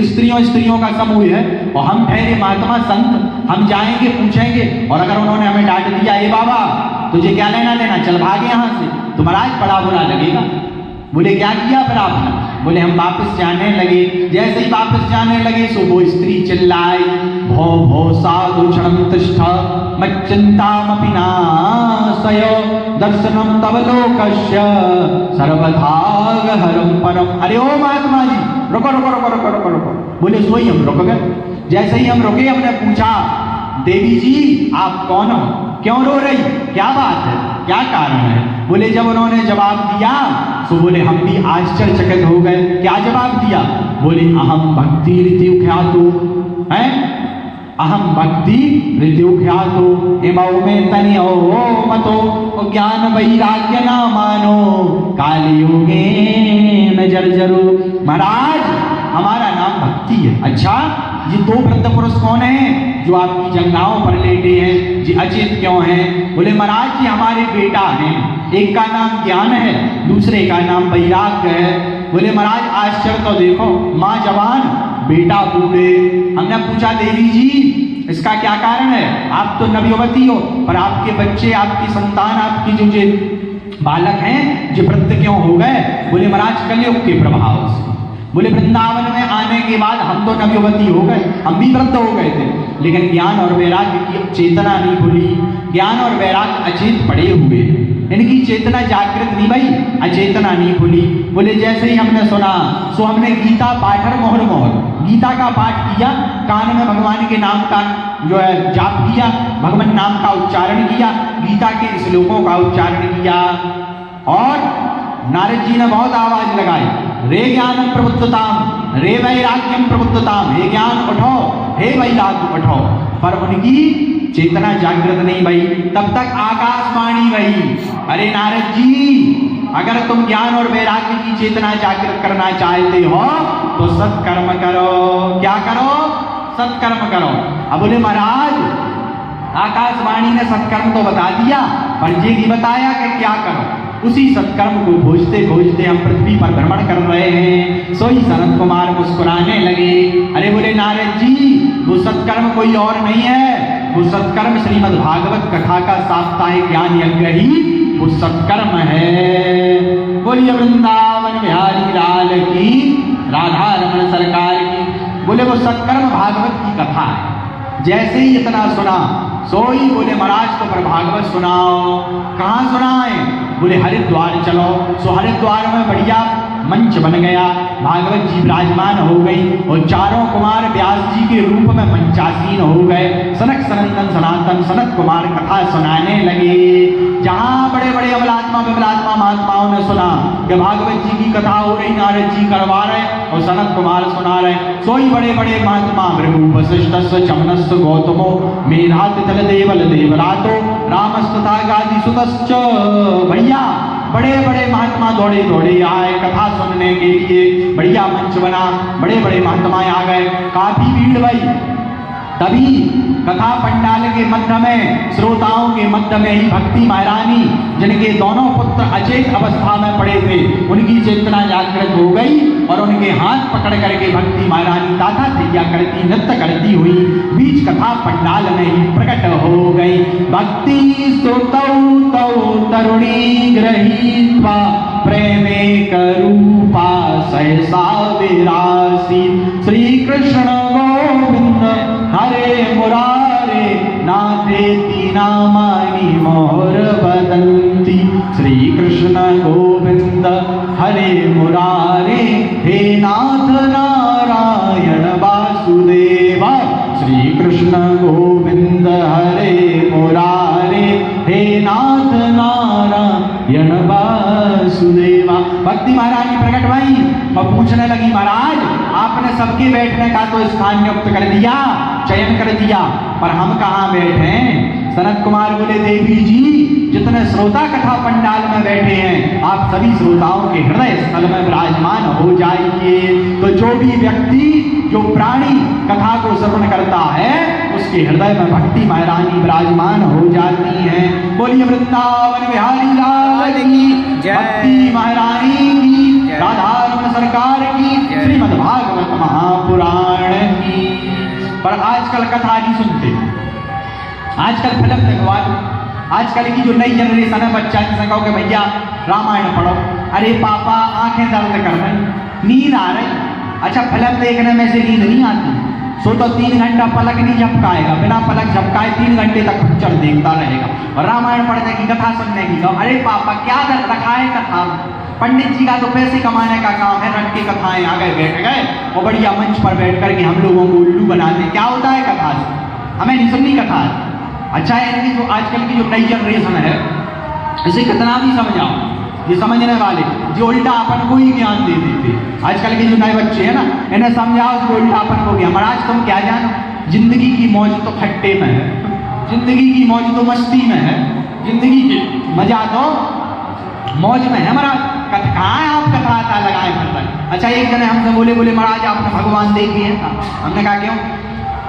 स्त्रियों का समूह है और हम ठहरे महात्मा संत, हम जाएंगे पूछेंगे और अगर उन्होंने हमें डांट दिया, ए बाबा तुझे क्या लेना देना, चल भागे यहाँ से, तो महाराज बड़ा बुरा लगेगा। बोले क्या किया फिर आपने? बोले हम वापस जाने लगे। जैसे ही वापस जाने लगे सो वो स्त्री चिल्लाई, भो भो साधु क्षणं तिष्ठ मच्चिन्तामपि नाशयो दर्शनम तव लोकस्य सर्वधागहरं परम। अरे ओ महात्मा जी रुको रुको रुको रुको रुको रुको। बोले सोई हम रुक गए। जैसे ही हम रुके हमने पूछा, देवी जी आप कौन हो, क्यों रो रही, क्या बात है, क्या कारण है? बोले जब उन्होंने जवाब दिया तो बोले हम भी आश्चर्यचकित हो गए। क्या जवाब दिया? बोले अहम भक्ति ऋतु ख्यातो है, अहम भक्ति ऋतु ख्यातो इमौ में तनियो मतो ज्ञान वैराग्य ना मानो कालयुगे न जर्जरो। महाराज हमारा नाम भक्ति है। अच्छा ये दो वृद्ध पुरुष कौन हैं जो आपकी जंघाओं पर लेटे हैं, जी अचेत क्यों हैं? बोले महाराज जी हमारे बेटा हैं, एक का नाम ज्ञान है, दूसरे का नाम वैराग्य है। बोले महाराज आश्चर्य तो देखो, माँ जवान बेटा बूढ़े। हमने पूछा देवी जी इसका क्या कारण है? आप तो नवयुवती हो पर आपके बच्चे, आपकी संतान, आपकी जो बालक हैं जो वृद्ध क्यों हो गए? बोले महाराज कलयुग के प्रभाव से। बोले वृंदावन में आने के बाद हम तो नवयुवती हो गए, हम भी वृद्ध हो गए थे, लेकिन ज्ञान और वैराग्य की चेतना नहीं खुली। ज्ञान और वैराग्य अचेत पड़े हुए, इनकी चेतना जागृत नहीं भाई, अचेतना नहीं खुली। बोले जैसे ही हमने सुना सो हमने गीता पाठर मोहर मोहर गीता का पाठ किया, कान में भगवान के नाम का जो है जाप किया, भगवान नाम का उच्चारण किया, गीता के श्लोकों का उच्चारण किया। और नारद जी ने बहुत आवाज लगाई, रे ज्ञानम प्रबुद्धताम, रे वैराग्यम प्रबुद्धताम, हे ज्ञान उठो, हे वैराग्य उठो। पर उनकी चेतना जागृत नहीं भई, तब तक आकाशवाणी भई, अरे नारद जी अगर तुम ज्ञान और वैराग्य की चेतना जागृत करना चाहते हो तो सत्कर्म करो। क्या करो? सत्कर्म करो। अब बोले महाराज आकाशवाणी ने सत्कर्म तो बता दिया, पर ये नहीं बताया कि क्या करो। उसी सत्कर्म को खोजते खोजते हम पृथ्वी पर भ्रमण कर रहे हैं। सोई सनत कुमार मुस्कुराने लगे। अरे बोले नारद जी, वो सत्कर्म कोई और नहीं है, वो सत्कर्म श्रीमद् भागवत कथा का साप्ताहिक ज्ञान यज्ञ ही वो सत्कर्म है। बोलिए वृंदावन बिहारी लाल की, राधा रमण सरकार की। बोले वो सत्कर्म भागवत की कथा है। जैसे ही इतना सुना, सोई बोले महाराज तो पर भागवत सुनाओ। कहाँ सुनाए? बोले हरिद्वार चलो। सो हरिद्वार में बढ़िया मंच बन गया, भागवत जी विराजमान हो गई और चारों कुमार व्यास जी के रूप में मंचासीन हो गए। सनक सनंदन सनातन सनत कुमार कथा सुनाने लगे। जहाँ बड़े बड़े अमलात्मा विमलात्मा महात्माओं ने सुना कि भागवत जी की कथा हो रही, नारद जी करवा रहे और सनत कुमार सुना रहे। सोई बड़े बड़े महात्मा भृगु वशिष्ठस्य चमनस्य गौतमो मेधात तल देवल देवरातो रामस्तथा गादि सुतश्च। भैया बड़े बड़े महात्मा दौड़े दौड़े आए कथा सुनने के लिए। बढ़िया मंच बना, बड़े बड़े महात्माएं आ गए, काफी भीड़ भई। तभी कथा पंडाल के मध्य में, श्रोताओं के मध्य में ही भक्ति महारानी, जिनके दोनों पुत्र अचेत अवस्था में पड़े थे, उनकी चेतना जागृत हो गई और उनके हाथ पकड़ करके भक्ति महारानी ताथा थैया करती नृत्य करती हुई बीच कथा पंडाल में ही प्रकट हो गई। भक्ति स्तुतौ तौ तरुणी गृहीत्वा प्रेमे करूपा सहसा विरासी। श्री कृष्ण गोविंद हरे मुरारे नाथेति नामानि मोर वदन्ति। श्री कृष्ण गोविंद हरे मुरारे हे नाथ नारायण वासुदेवा। श्री कृष्ण गोविंद हरे मुरारे हे नाथ नारायण वासुदेवा। भक्ति महारानी प्रकट भई और पूछने लगी, महाराज आपने सबके बैठने का तो स्थान नियुक्त कर दिया, चयन कर दिया, पर हम कहाँ बैठे? सनत कुमार बोले, देवी जी जितने श्रोता कथा पंडाल में बैठे हैं, आप सभी श्रोताओं के हृदय स्थल में विराजमान हो जाइए। तो जो भी व्यक्ति, जो प्राणी कथा को श्रवण करता है, उसके हृदय में भक्ति महारानी विराजमान हो जाती है। बोलिए वृंदावन बिहारी लाल की, भक्ति महारानी की, राधा रमण सरकार की, श्रीमद् भागवत महापुराण की। पर आजकल कथा नहीं सुनते, आजकल फिल्म दिखवाओ। आजकल की जो नई जनरेशन है, बच्चा जिसे कहो कि भैया रामायण पढ़ो, अरे पापा आंखें दर्द कर रही, नींद आ रही। अच्छा फिल्म देखने में से नींद नहीं आती, सो तो 3 घंटा पलक नहीं झपकाएगा, बिना पलक झपकाए 3 घंटे तक पिक्चर देखता रहेगा। और रामायण पढ़ने की, कथा सुनने की कहो, अरे पापा क्या दर्द रखा है कथा। पंडित जी का तो पैसे कमाने का काम है, रट के कथाएं आ गए, बैठ गए और बढ़िया मंच पर बैठ करके हम लोगों को उल्लू बनाते। क्या होता है कथा से? हमें नहीं सुननी कथा है। अच्छा है इनकी जो आजकल की जो नई जनरेशन है, इसे कितना भी समझाओ, ये समझने वाले जो उल्टा अपन को ही ज्ञान दे देते। आजकल के जो नए बच्चे हैं ना, इन्हें समझाओ जो उल्टा अपन को ज्ञान। महाराज तुम क्या जानो, जिंदगी की मौज तो खट्टे में है, जिंदगी की मौज तो मस्ती में है, जिंदगी की मजा तो मौज में है। महाराज कहाँ है आप कथा लगाए फिर तक। अच्छा एक जने हमसे बोले महाराज आपने भगवान देखे हैं? हमने कहा क्यों?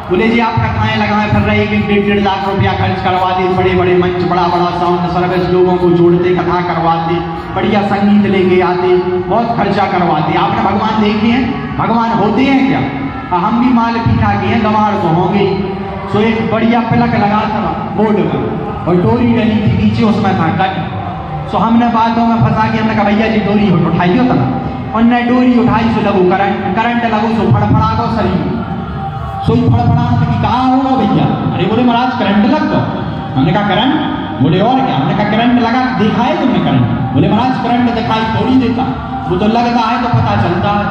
बोले जी आप कथाएं लगाए फिर रहे, 1.5 लाख रुपया खर्च करवा दी, बड़े बड़े मंच, बड़ा बड़ा साउंड सर्विस, लोगों को जोड़ते, कथा करवाते, बढ़िया संगीत लेके आते, बहुत खर्चा करवाते। आपने भगवान देखे हैं? भगवान होते हैं क्या? हम भी माल पीठा के हैं, गंवार तो होंगे। सो एक बढ़िया पिलक लगा था बोर्ड में और डोरी डली थी नीचे, उसमें था कट। सो हमने बातों में फंसा के हमने कहा भैया जी डोरी उठाइयो था ना, उनने डोरी उठाई, सो लगू करंट लगू, सो फड़फड़ा दो शरीर, सोई फड़फड़ा कि कहा होगा भैया? अरे बोले महाराज करंट लग गो। हमने कहा करंट? बोले और क्या? हमने कहा करंट लगा, देखा है तुमने करंट? बोले महाराज करंट दिखाई थोड़ी देता, वो तो लगता है तो पता चलता है।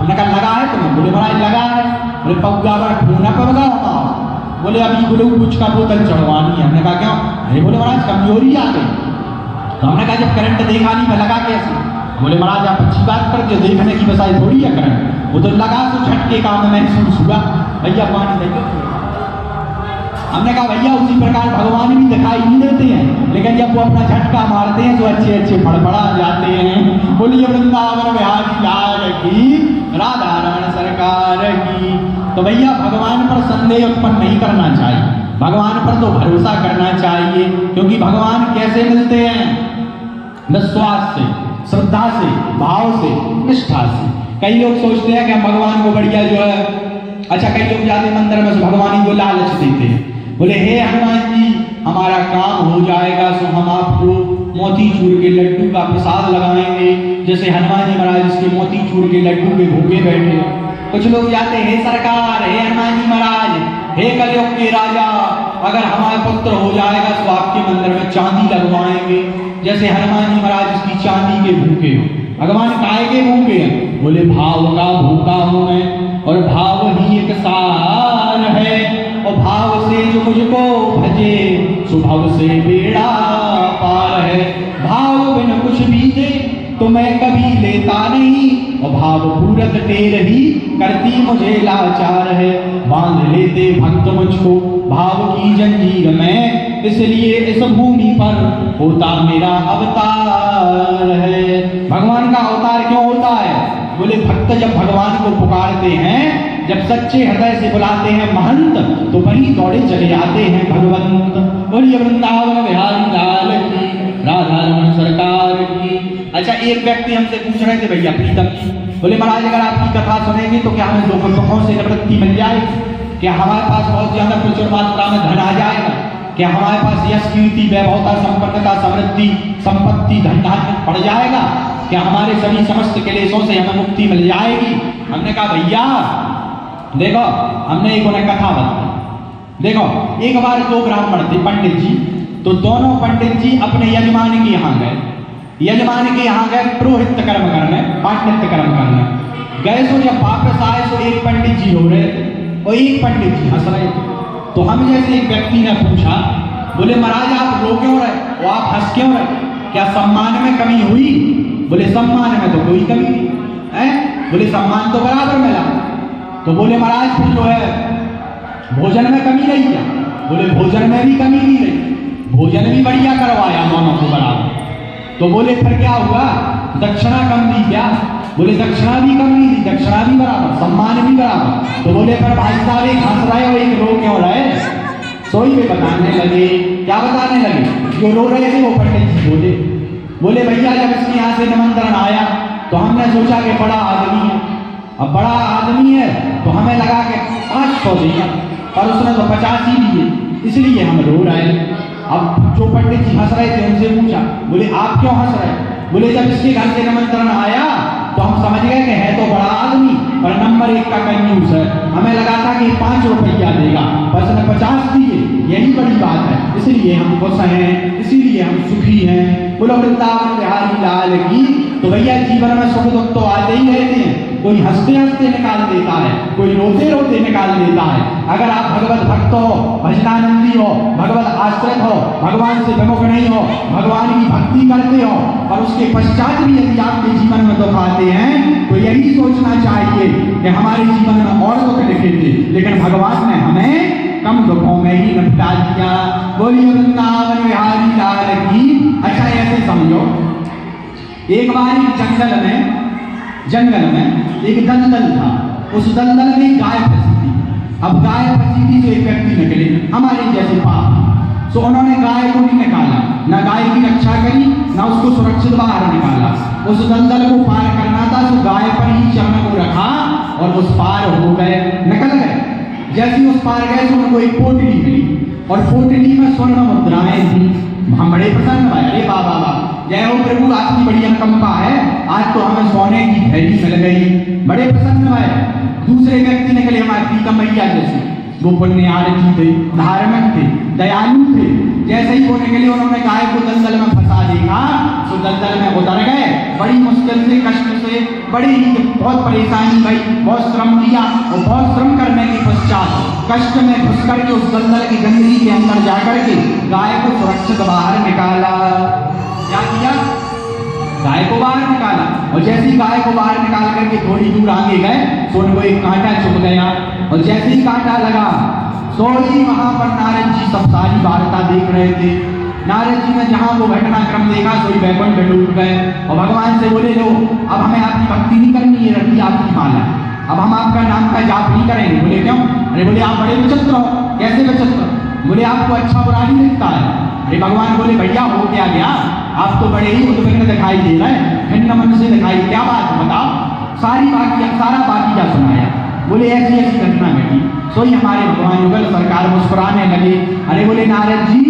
हमने कहा लगा है तुम्हें? बोले महाराज लगा है। बोले पौगा खूना पवगा होता। बोले अभी बोले कुछ का बोतल चढ़वानी है। हमने कहा क्यों? अरे बोले महाराज कमजोरी आ गई। तो हमने कहा जब करंट देखा नहीं मैं लगा कैसे? बोले महाराज आप अच्छी बात करते, देखने की बसाई थोड़ी है करंट, वो तो लगा तो झटके काम में महसूस हुआ। भैया पानी दे दो। हमने कहा भैया उसी प्रकार भगवान भी दिखाई नहीं देते हैं, लेकिन जब वो अपना झटका मारते हैं तो अच्छे अच्छे फड़फड़ा जाते हैं। बोलिए वृंदावन बिहारी लाल की, राधा रमण सरकार की। तो भैया भगवान पर संदेह उत्पन्न नहीं करना चाहिए। भगवान पर तो भरोसा करना चाहिए, क्योंकि भगवान कैसे मिलते हैं? विश्वास से, श्रद्धा से, भाव से, निष्ठा से। कई लोग सोचते हैं कि हम भगवान को बढ़िया जो है, अच्छा कई लोग जाते मंदिर में भगवान ही को लालच देते हैं, बोले हे हनुमान जी हमारा काम हो जाएगा तो हम आपको मोतीचूर के लड्डू का प्रसाद लगाएंगे। जैसे हनुमान जी महाराज इसके मोतीचूर के लड्डू के भूखे बैठे। कुछ लोग जाते हे सरकार, हे हनुमान जी महाराज, हे कलयुग के राजा, अगर हमारा पुत्र हो जाएगा तो आपके मंदिर में चांदी लगवाएंगे। जैसे हनुमान जी महाराज इसकी चांदी के भूखे हो। भगवान काय के भूखे हैं? बोले भाव का भूखा हूं मैं, और भाव ही एक सार है, और भाव से जो मुझको भजे सुभव से बेड़ा पार है। भाव बिन कुछ भी दे तो मैं कभी लेता नहीं, और भाव पूरत टेर ही करती मुझे लाचार है। बांध लेते भक्त मुझको भाव की जंजीर में, इसलिए इस भूमि पर होता मेरा अवतार है। भगवान का अवतार क्यों होता है? बोले भक्त जब भगवान को पुकारते हैं, जब सच्चे हृदय से बुलाते हैं महंत, तो वही दौड़े चले आते हैं भगवंत। बोलिए वृंदावन बिहारी लाल की, राधा रमन सरकार की। अच्छा एक व्यक्ति हमसे पूछ रहे थे भैया प्रीतम जी, बोले महाराज अगर आपकी कथा सुनेंगे तो क्या हमें दुखों से निवृत्ति मिल जाएगी? क्या हमारे पास बहुत ज्यादा प्रचुर मात्रा में धन आ जाएगा? क्या हमारे पास यश कीर्ति वैभवता संपन्नता समृद्धि संपत्ति धन धान्य पड़ जाएगा? क्या हमारे सभी समस्त क्लेशों से हमें मुक्ति मिल जाएगी? हमने कहा भैया देखो, हमने एक उन्हें कथा बताई। देखो एक बार दो ब्राह्मण थे पंडित जी, तो दोनों पंडित जी अपने यजमान के यहाँ गए। यजमान के यहाँ गए पुरोहित कर्म करने, पांडित्य कर्म करने गए। सो जब वापस आए तो एक पंडित जी रो रहे थे और एक पंडित जी हंस रहे थे। तो हम जैसे एक व्यक्ति ने पूछा, बोले महाराज आप रो क्यों रहे और आप हंस क्यों रहे? क्या सम्मान में कमी हुई? बोले सम्मान में तो कोई कमी नहीं है। बोले सम्मान तो बराबर मिला। तो बोले महाराज फिर जो है भोजन में कमी रही क्या? बोले भोजन में भी कमी नहीं रही, भोजन भी बढ़िया करवाया दोनों को बराबर। तो बोले फिर क्या हुआ? दक्षिणा कम दी क्या? बोले दक्षिणा भी कम नहीं दी, दक्षिणा भी बराबर, सम्मान भी बराबर। तो बोले फिर भाई साहब एक हंस रहे हो एक रो क्यों रहे? सोई वे बताने लगे। क्या बताने लगे? जो रो रहे थे वो पंडित जी बोले भैया जब इसके यहाँ से निमंत्रण आया तो हमने सोचा कि बड़ा आदमी है, अब बड़ा आदमी है तो हमें लगा के 500 दिया, पर उसने तो 50 ही दिए, इसलिए हम रो रहे हैं। अब जो पंडित जी हंस रहे थे उनसे पूछा, बोले आप क्यों हंस रहे? बोले जब इसके घर से निमंत्रण आया तो हम समझ गए कि है तो बड़ा आदमी पर नंबर 1 का कंजूस है, हमें लगा था कि 5 रुपया देगा, पर उसने 50 दिए, यही बड़ी बात है, इसलिए हम खुश हैं, इसीलिए हम सुखी हैं। बोलो वृंदावन बिहारी लाल की। तो भैया जीवन में सुख दुख तो आते ही रहते हैं, कोई हंसते हंसते निकाल देता है, कोई रोते रोते निकाल देता है। अगर आप भगवत भक्त हो, भजनानंदी हो, भगवत आश्रित हो, भगवान से विमुख नहीं हो, भगवान की भक्ति करते हो और उसके पश्चात भी यदि आपके जीवन में दुख आते हैं तो यही सोचना चाहिए कि हमारे जीवन में और दुख लिखे थे, लेकिन भगवान ने हमें कम दुखों में ही निपटा दिया। बोलिए वृंदावन बिहारी लाल की। अच्छा ऐसे समझो, एक बार जंगल में एक दलदल था, उस दलदल में गाय फंसी थी। अब गाय फंसी थी तो एक व्यक्ति निकले हमारे जैसे पाप, तो उन्होंने गाय को नहीं निकाला, न गाय की रक्षा करी, न उसको सुरक्षित बाहर निकाला। उस दलदल को पार करना था तो गाय पर ही चरण को रखा और उस पार हो गए, निकल गए। जैसे उस पार गए तो उनको एक पोटली मिली और पोटली में स्वर्ण मुद्राएं थी। हम बड़े प्रसन्न भाई, अरे बाबा जय हो प्रभु, आपकी बड़ी अनुकंपा है, आज तो हमें सोने की थैली मिल गई, बड़े प्रसन्न भाई। दूसरे व्यक्ति निकले हमारे प्रीतम भैया जैसे, वो पुण्यार्थी थे, धार्मिक थे, दयालु थे। जैसे ही वो निकले उन्होंने गाय को दलदल में फंसा देखा तो दलदल में उतर गए, बड़ी मुश्किल से कष्ट से, बड़ी बहुत परेशानी भाई, बहुत श्रम किया और बहुत श्रम करने के पश्चात कष्ट में घुस करके उस दलदल की गंदगी के अंदर जाकर के गाय को सुरक्षित बाहर निकाला। क्या किया? गाय को बाहर निकाला और जैसे ही गाय को बाहर निकाल करके थोड़ी दूर आगे गए तो उनको एक कांटा चुभ गया और जैसे ही कांटा लगा तो ही वहां पर नारद जी सब सारी वार्ता देख रहे थे। नारद जी ने जहां वो घटनाक्रम देखा तो वैकुंठ डूब गए और भगवान से बोले लो अब हमें आपकी भक्ति नहीं करनी है, रखी आपकी माला, अब हम आपका नाम का जाप नहीं करेंगे। बोले क्यों? अरे बोले आप बड़े विचित्र हो। कैसे विचित्र? बोले आपको अच्छा बुरा नहीं दिखता है? अरे भगवान बोले भैया हो क्या गया, आप तो बड़े ही उद्विग्न दिखाई दे रहे हैं, खिन्न मन से दिखाई, क्या बात है बताओ। सारा बाकी क्या सुनाया। बोले ऐसी ऐसी घटना घटी। सोई हमारे भगवान युगल सरकार मुस्कुराने लगे। अरे बोले नारद जी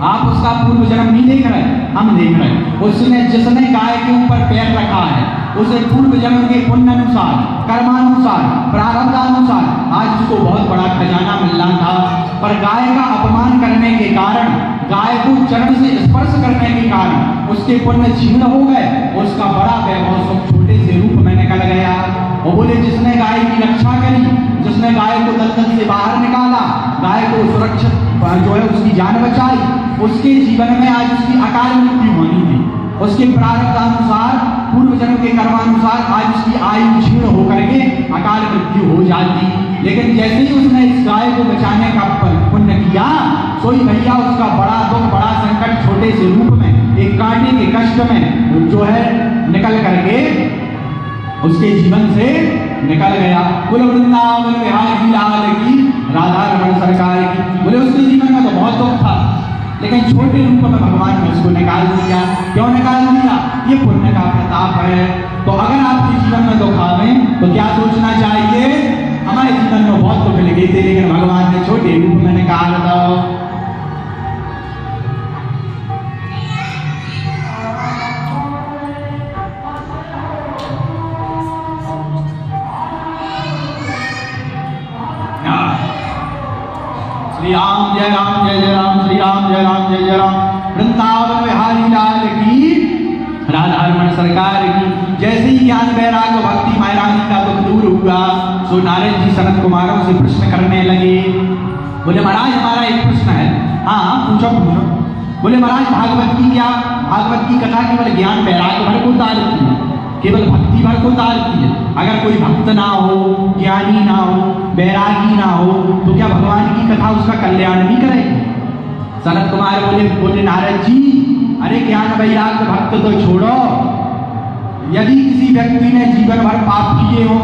आप उसका पूर्व जन्म नहीं देख रहे, हम देख रहे हैं। उसने जिसने गाय के ऊपर पैर रखा है उसे पूर्व जन्म के पुण्य अनुसार, कर्मानुसार, प्रारब्धानुसार आज उसको बहुत बड़ा खजाना मिलना था, पर गाय का अपमान करने के कारण, गाय को चरण से स्पर्श करने के कारण उसके पुण्य छीन हो गए, उसका बड़ा वैभव सब छोटे से रूप में निकल गया। वो बोले जिसने गाय की रक्षा करी, जिसने गाय को दलदल से बाहर निकाला, गाय को सुरक्षित जो है उसकी जान बचाई, उसके जीवन में आज उसकी अकाल मृत्यु होनी थी। उसके प्रारब्धानुसार, पूर्व जन्म के कर्मानुसार आज उसकी आयु क्षीण होकर के अकाल मृत्यु हो जाती। लेकिन जैसे ही उसने इस गाय को बचाने का पुण्य किया, सोई भैया उसका बड़ा दुख, बड़ा संकट छोटे से रूप में, एक कांटे के कष्ट में जो है निकल करके उसके जीवन से निकल गया। बोले वृंदावन बिहारी लाल की, राधा रमण सरकार की। बोले उसके जीवन में तो बहुत दुख था, लेकिन छोटे रूप में भगवान ने उसको निकाल दिया। क्यों निकाल दिया? ये पुण्य का प्रताप है। तो अगर आपके जीवन में दुख आवे तो क्या सोचना चाहिए? हमारे जीवन में बहुत दुख लगे थे, लेकिन भगवान ने छोटे रूप में निकाल दो। श्री राम जय राम जय जय राम, श्री राम जय राम जय जय राम। वृंदावन बिहारी लाल की, राधा रमण सरकार की। जैसे ही ज्ञान वैराग भक्ति मायरानी का दुख दूर हुआ, सो नारद जी सनत कुमारों से प्रश्न करने लगे। बोले महाराज हमारा एक प्रश्न है। हाँ पूछो पूछो। बोले महाराज भागवत की कथा केवल ज्ञान वैराग भर को तारती है, केवल भक्ति भर को तारती है। अगर कोई भक्त ना हो, ज्ञानी ना हो, वैरागी ना हो, तो क्या भगवान की कथा उसका कल्याण नहीं करेगी? सनत कुमार बोले नारद जी अरे ज्ञान वैराग्य भक्त तो छोड़ो, यदि किसी व्यक्ति ने जीवन भर पाप किए हो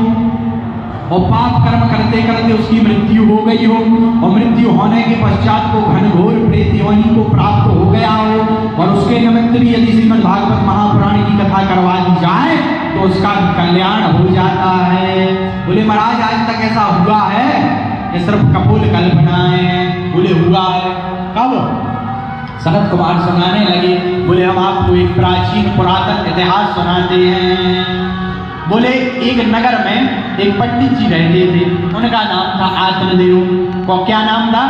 और पाप कर्म करते करते उसकी मृत्यु हो गई हो, और मृत्यु होने के पश्चात को घनघोर प्रेत योनि को प्राप्त हो गया हो, और उसके निमित्त भी यदि श्रीमद् भागवत महापुराण की कथा करवा दी जाए तो उसका कल्याण हो जाता है। बोले महाराज आज तक ऐसा हुआ है? ये सिर्फ कपोल कल्पनाएं। बोले हुआ है। कब? सनत कुमार सुनाने लगे। बोले हम आपको एक प्राचीन पुरातन इतिहास सुनाते हैं। बोले एक नगर में एक पंडित जी रहते थे, उनका नाम था आत्मदेव। को क्या नाम था?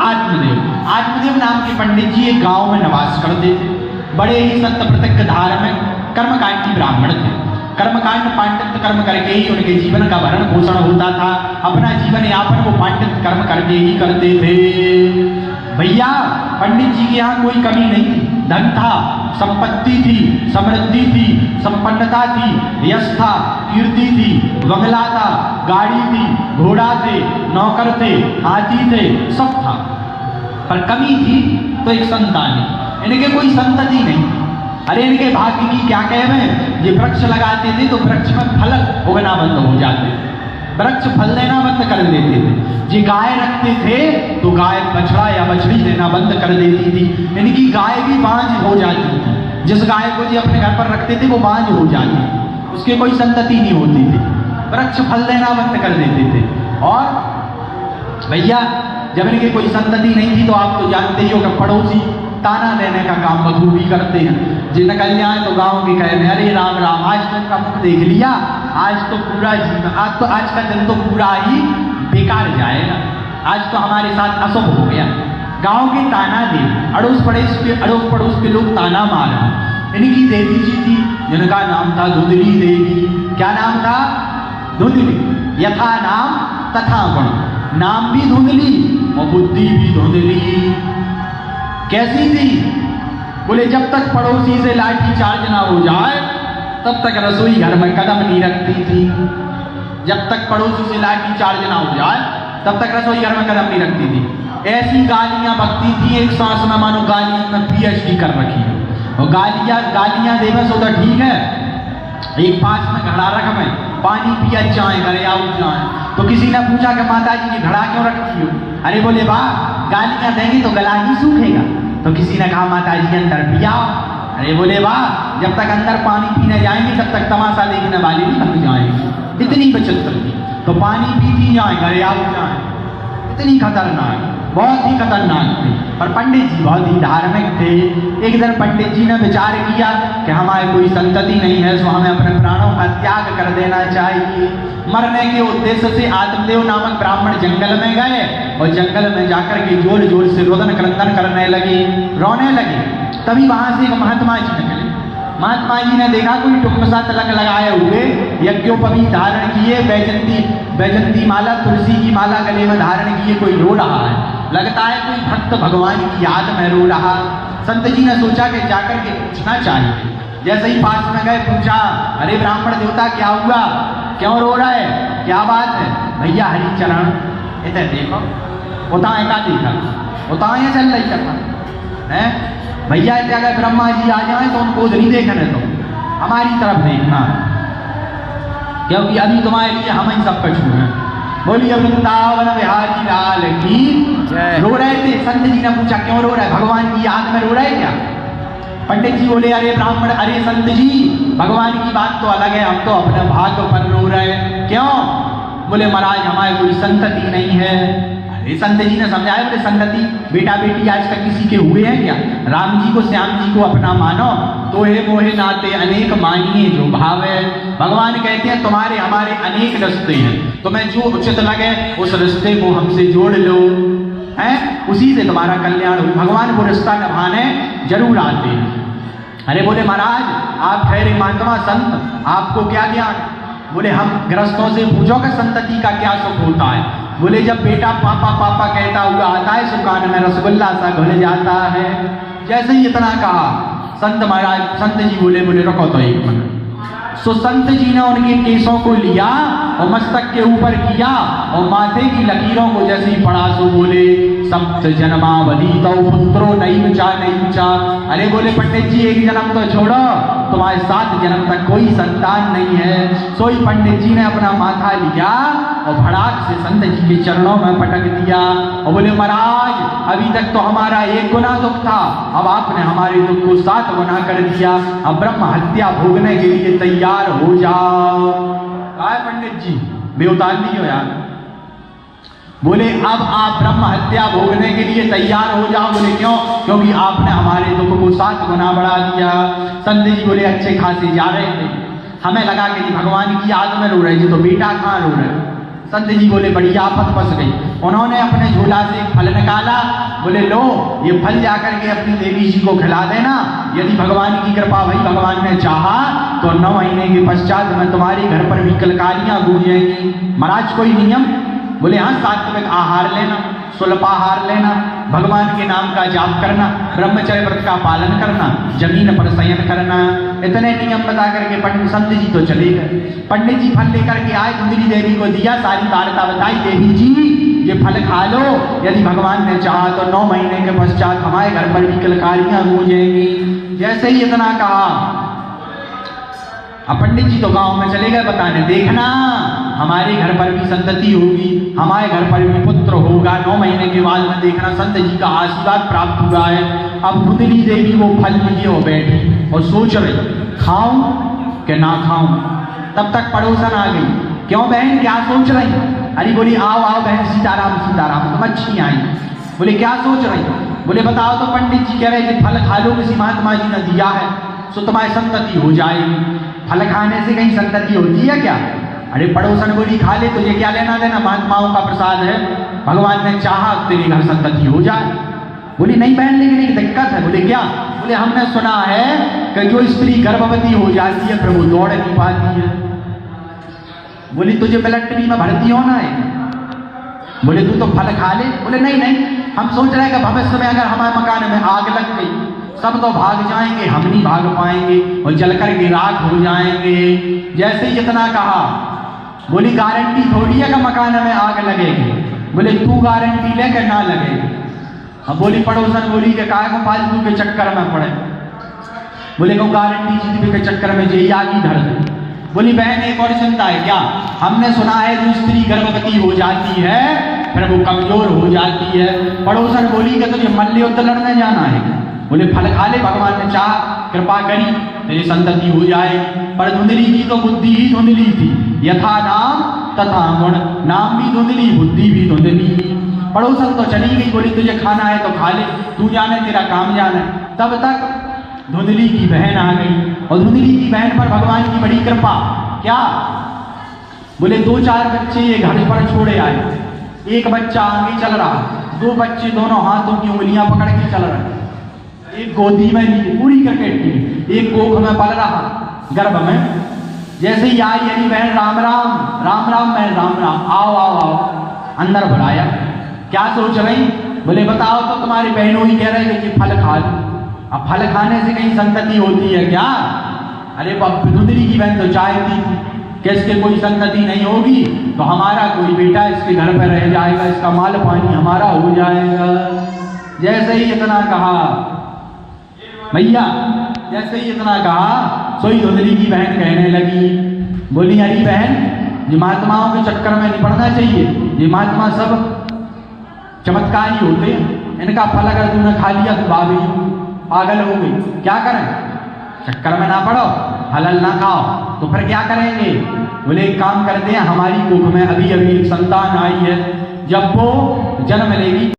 आत्मदेव। आत्मदेव नाम के पंडित जी एक गांव में निवास करते थे। बड़े ही संत प्रतिज्ञ धार्मिक कर्मकांडी ब्राह्मण थे। कर्मकांड पांडित्य कर्म करके ही उनके जीवन का भरण पोषण होता था। अपना जीवन यापन वो पांडित्य कर्म करके ही करते थे। भैया पंडित जी के यहाँ कोई कमी नहीं थी। धन था, संपत्ति थी, समृद्धि थी, संपन्नता थी, यश था, कीर्ति थी, बंगला था, गाड़ी थी, घोड़ा थे, नौकर थे, हाथी थे, सब था। पर कमी थी तो एक संतान, इनके कोई संतति नहीं। अरे इनके भाग्य की क्या कह रहे हैं? ये वृक्ष लगाते थे तो वृक्ष में फल उगना बंद हो जाते थे, वृक्ष फल देना बंद कर देते थे। ये गाय रखते थे तो गाय बछड़ा या बछड़ी देना बंद कर देती थी। इनकी गाय भी बांझ हो जाती थी। जिस गाय को जी अपने घर पर रखते थे वो बांझ हो जाती थी, उसकी कोई संतति नहीं होती थी। वृक्ष फल देना बंद कर देते थे। और भैया जब इनकी कोई संतति नहीं थी तो आप तो जानते ही हो कि पड़ोसी ताना देने का काम बखूबी करते हैं। जिन निकल जाए तो गांव के कहने अरे राम राम आज तो इनका मुख देख लिया, आज तो पूरा जीवन, आज का दिन तो पूरा ही बेकार जाएगा, आज तो हमारे साथ अशुभ हो गया। गांव के ताना दे, अड़ोस पड़ोस के लोग ताना मार। इनकी देवी जी थी जिनका नाम था धुंधली देवी। क्या नाम था? धुंधली। यथा नाम तथा गुण, नाम भी धुंधली और बुद्धि भी धुंधली। कैसी थी? बोले जब तक पड़ोसी से लाठी चार्ज ना हो जाए तब तक रसोई घर में कदम नहीं रखती थी। जब तक पड़ोसी से लाठी चार्ज ना हो जाए तब तक रसोई घर में कदम नहीं रखती थी। ऐसी गालियां बकती थी, एक सांस में मानो गालियां में PhD कर रखी है। और गालियां देवे सो तो ठीक है, एक पास में घड़ा रख में पानी पिया जाए, घरे आउट जाए। तो किसी ने पूछा कि माता जी की घड़ा क्यों रखती हो? अरे बोले वाह गालियां देंगे तो गला नहीं सूखेगा। तो किसी ने कहा माता जी अंदर पियाओ। अरे बोले वाह, जब तक अंदर पानी पीने जाएंगे तब तक तमाशा देखने वाले भी थक जाएंगे। इतनी बचत करती तो पानी पी जाए घरे आ जाए, इतनी खतरनाक, बहुत ही खतरनाक थी। पर पंडित जी बहुत ही धार्मिक थे। एक दिन पंडित जी ने विचार किया कि हमारे कोई संतति नहीं है, सो हमें अपने प्राणों का त्याग कर देना चाहिए। मरने के उद्देश्य से आत्मदेव नामक ब्राह्मण जंगल में गए और जंगल में जाकर के जोर जोर से रोदन क्रंदन करने लगे, रोने लगे। तभी वहां से एक महात्मा जी निकले। महात्मा जी ने देखा कोई टुकसा तिलक लगाए हुए, यज्ञोपवीत धारण किए, बैजंती माला, तुलसी की माला गले में धारण किए कोई रो रहा है। लगता है कोई भक्त भगवान की याद में रो रहा। संत जी ने सोचा कि जाकर के पूछना चाहिए। जैसे ही पास में गए पूछा, अरे ब्राह्मण देवता क्या हुआ, क्यों रो रहा है, क्या बात है? भैया हरिचरण इधर देखो, उताए का देखा, उताए चल रही करना है भैया। अगर ब्रह्मा जी आ जाए तो उनको उधर ही देखने दो, हमारी तरफ देखना, क्योंकि अभी तुम्हारे लिए हम ही सब कछु हैं। बोलिए वृंदावन बिहारी लाल की जय। रो रहे थे। संत जी ने पूछा क्यों रो रहे, भगवान की याद में रो रहे क्या? पंडित जी बोले अरे ब्राह्मण, अरे संत जी, भगवान की बात तो अलग है, हम तो अपने भाग्य पर रो रहे। क्यों? बोले महाराज हमारे कोई संतति नहीं है। अरे संत जी ने समझाया, बोले संतति बेटा बेटी आज तक किसी के हुए हैं क्या? राम जी को श्याम जी को अपना मानो, तो हे मोहे नाते अनेक मानिए जो भाव है। भगवान कहते हैं तुम्हारे हमारे अनेक रिश्ते हैं, तुम्हें जो उचित लगे उस रिश्ते को हमसे जोड़ लो, हैं उसी से तुम्हारा कल्याण हो। भगवान वो रिश्ता निभाने जरूर आते हैं। अरे बोले महाराज आप ठहरे महात्मा संत, आपको क्या ज्ञान? बोले हम गृहस्थों से पूछो कि संतति का क्या सुख होता है। बोले जब बेटा पापा पापा कहता हुआ आता है, सुकान में रसगुल्ला सा घुल जाता है। जैसे ही इतना कहा संत महाराज, संत जी बोले रुको तो एक मिनट। सो संत जी ने उनके केसों को लिया और मस्तक के ऊपर किया और माथे की लकीरों को जैसे ही पढ़ा सो बोले सप्त जन्मावधि तो पुत्रो नहीं ऊंचा नहीं ऊंचा। अरे बोले पंडित जी एक जन्म तो छोड़ो, तुम्हारे 7 जन्म तक कोई संतान नहीं है। सोई पंडित जी ने अपना माथा लिया और भड़ाक से संत जी के चरणों में पटक दिया और बोले महाराज अभी तक तो हमारा 1 गुना दुख था, अब आपने हमारे दुख को 7 गुना कर दिया। अब ब्रह्म हत्या भोगने के लिए तैयार हो जाओ। आए पंडित जी बेउतार नहीं हो यार। बोले अब आप ब्रह्म हत्या भोगने के लिए तैयार हो जाओ। बोले क्यों? क्योंकि आपने हमारे दुख को 7 गुना बढ़ा दिया। संत जी बोले अच्छे खासे जा रहे थे, हमें लगा कि जी भगवान की याद में रो रहे जी, तो बेटा कहाँ रो रहे? संत जी बोले बड़ी आफत फंस गई। उन्होंने अपने झोला से एक फल निकाला, बोले लो ये फल जाकर के अपनी देवी जी को खिला देना, यदि भगवान की कृपा भई भगवान ने चाहा तो 9 महीने के पश्चात में तुम्हारे घर पर भी कलकारियां गूंजेंगी। महाराज कोई नियम? बोले हाँ, सात्विक आहार लेना, सुल्पाहार लेना, भगवान के नाम का जाप करना, ब्रह्मचर्य व्रत का पालन करना, जमीन पर शयन करना, इतने नियम बता करके पंडित संत जी तो चले गए। पंडित जी फल लेकर के आए, धुंधली देवी को दिया, सारी वार्ता बताई, देवी जी ये फल खा लो, यदि भगवान ने चाहा तो 9 महीने के पश्चात हमारे घर पर भी कलकारियां गूंजेंगी। जैसे ही इतना कहा अब पंडित जी तो गांव में चले गए बताने, देखना हमारे घर पर भी संतति होगी, हमारे घर पर भी पुत्र होगा, 9 महीने के बाद में देखना संत जी का आशीर्वाद प्राप्त हुआ है। अब धुंधली देवी वो फल लिए हो बैठी और सोच रही खाऊं कि ना खाऊं। तब तक पड़ोसन आ गई, क्यों बहन क्या सोच रही? अरे बोली आओ आओ बहन, सीताराम सीताराम। तो मच्छी आई। बोले क्या सोच रही? बोले बताओ तो पंडित जी कह रहे थे फल खा लो, किसी महात्मा जी ने दिया है, सो तुम्हारी संतति हो जाएगी। फल खाने से कहीं संतति होती है क्या? अरे पड़ोसन बोली खा ले, तुझे क्या लेना देना, महात्माओं का प्रसाद है, भगवान ने चाहा तेरे घर संतति हो जाए। बोली नहीं बहन लेकिन एक दिक्कत है। बोले क्या? बोले हमने सुना है कि जो स्त्री गर्भवती हो जाती है प्रभु दौड़ नहीं पाती है। बोली तुझे मिलिट्री में भर्ती होना है? बोले तू तो फल खा ले। बोले नहीं नहीं, हम सोच रहे हैं कि भविष्य में अगर हमारे मकान में आग लग गई सब तो भाग जाएंगे, हम नहीं भाग पाएंगे और जलकर के राख हो जाएंगे। जैसे ही इतना कहा बोली गारंटी थोड़ी है कि मकान में आग लगेगी। बोले तू गारंटी ले के ना लगेगी। अब बोली पड़ोसन बोली कि काहे को फालतू के चक्कर में पड़े। बोले को गारंटी जीतने के चक्कर में जे आग ही धर दे। बोली बहन एक और चिंता है क्या? हमने सुना है जो स्त्री गर्भवती हो जाती है फिर वो कमजोर हो जाती है। पड़ोसन बोली कि तुझे मल्ल युद्ध लड़ने जाना है। बोले फल खा ले, भगवान ने चाह कृपा करी तेरी संतति हो जाए। पर धुंधली की तो बुद्धि ही धुंधली थी। यथा नाम तथा गुण, नाम भी धुंधली बुद्धि भी धुंधली। पड़ोसन तो चली गई, बोली तुझे खाना है तो खा ले, तू जाने तेरा काम जाने। तब तक धुंधली की बहन आ गई और धुंधली की बहन पर भगवान की बड़ी कृपा। क्या? बोले 2-4 बच्चे ये घर पर छोड़े आए। एक बच्चा आगे चल रहा, 2 बच्चे दोनों हाथों की उंगलियां पकड़ के चल रहे, एक गोदी में ली पूरी क्रिकेट की, एक कोख में पल रहा गर्भ में। जैसे ही आई यानी बहन राम राम राम राम, बहन राम राम, आओ आओ आओ, अंदर बुलाया। क्या सोच रही? बोले बताओ तो तुम्हारी बहनों ही कह रहे थे कि फल खा लो। अब फल खाने से कहीं संतति होती है क्या? अरे धुंधली की बहन तो चाहती थी कि इसके कोई संतति नहीं होगी तो हमारा कोई बेटा इसके घर पर रह जाएगा, इसका माल पानी हमारा हो जाएगा। जैसे ही इतना कहा भैया, जैसे ही इतना कहा सोई धुंधली की बहन कहने लगी, बोली अरे बहन, ये महात्माओं के चक्कर में नहीं पड़ना चाहिए। ये महात्मा सब चमत्कारी होते हैं, इनका फल अगर तूने खा लिया तो बाबी पागल हो गई, क्या करें? चक्कर में ना पड़ो, हलल ना खाओ, तो फिर क्या करेंगे? बोले एक काम करते हैं, हमारी कोख में अभी अभी एक संतान आई है, जब वो जन्म लेगी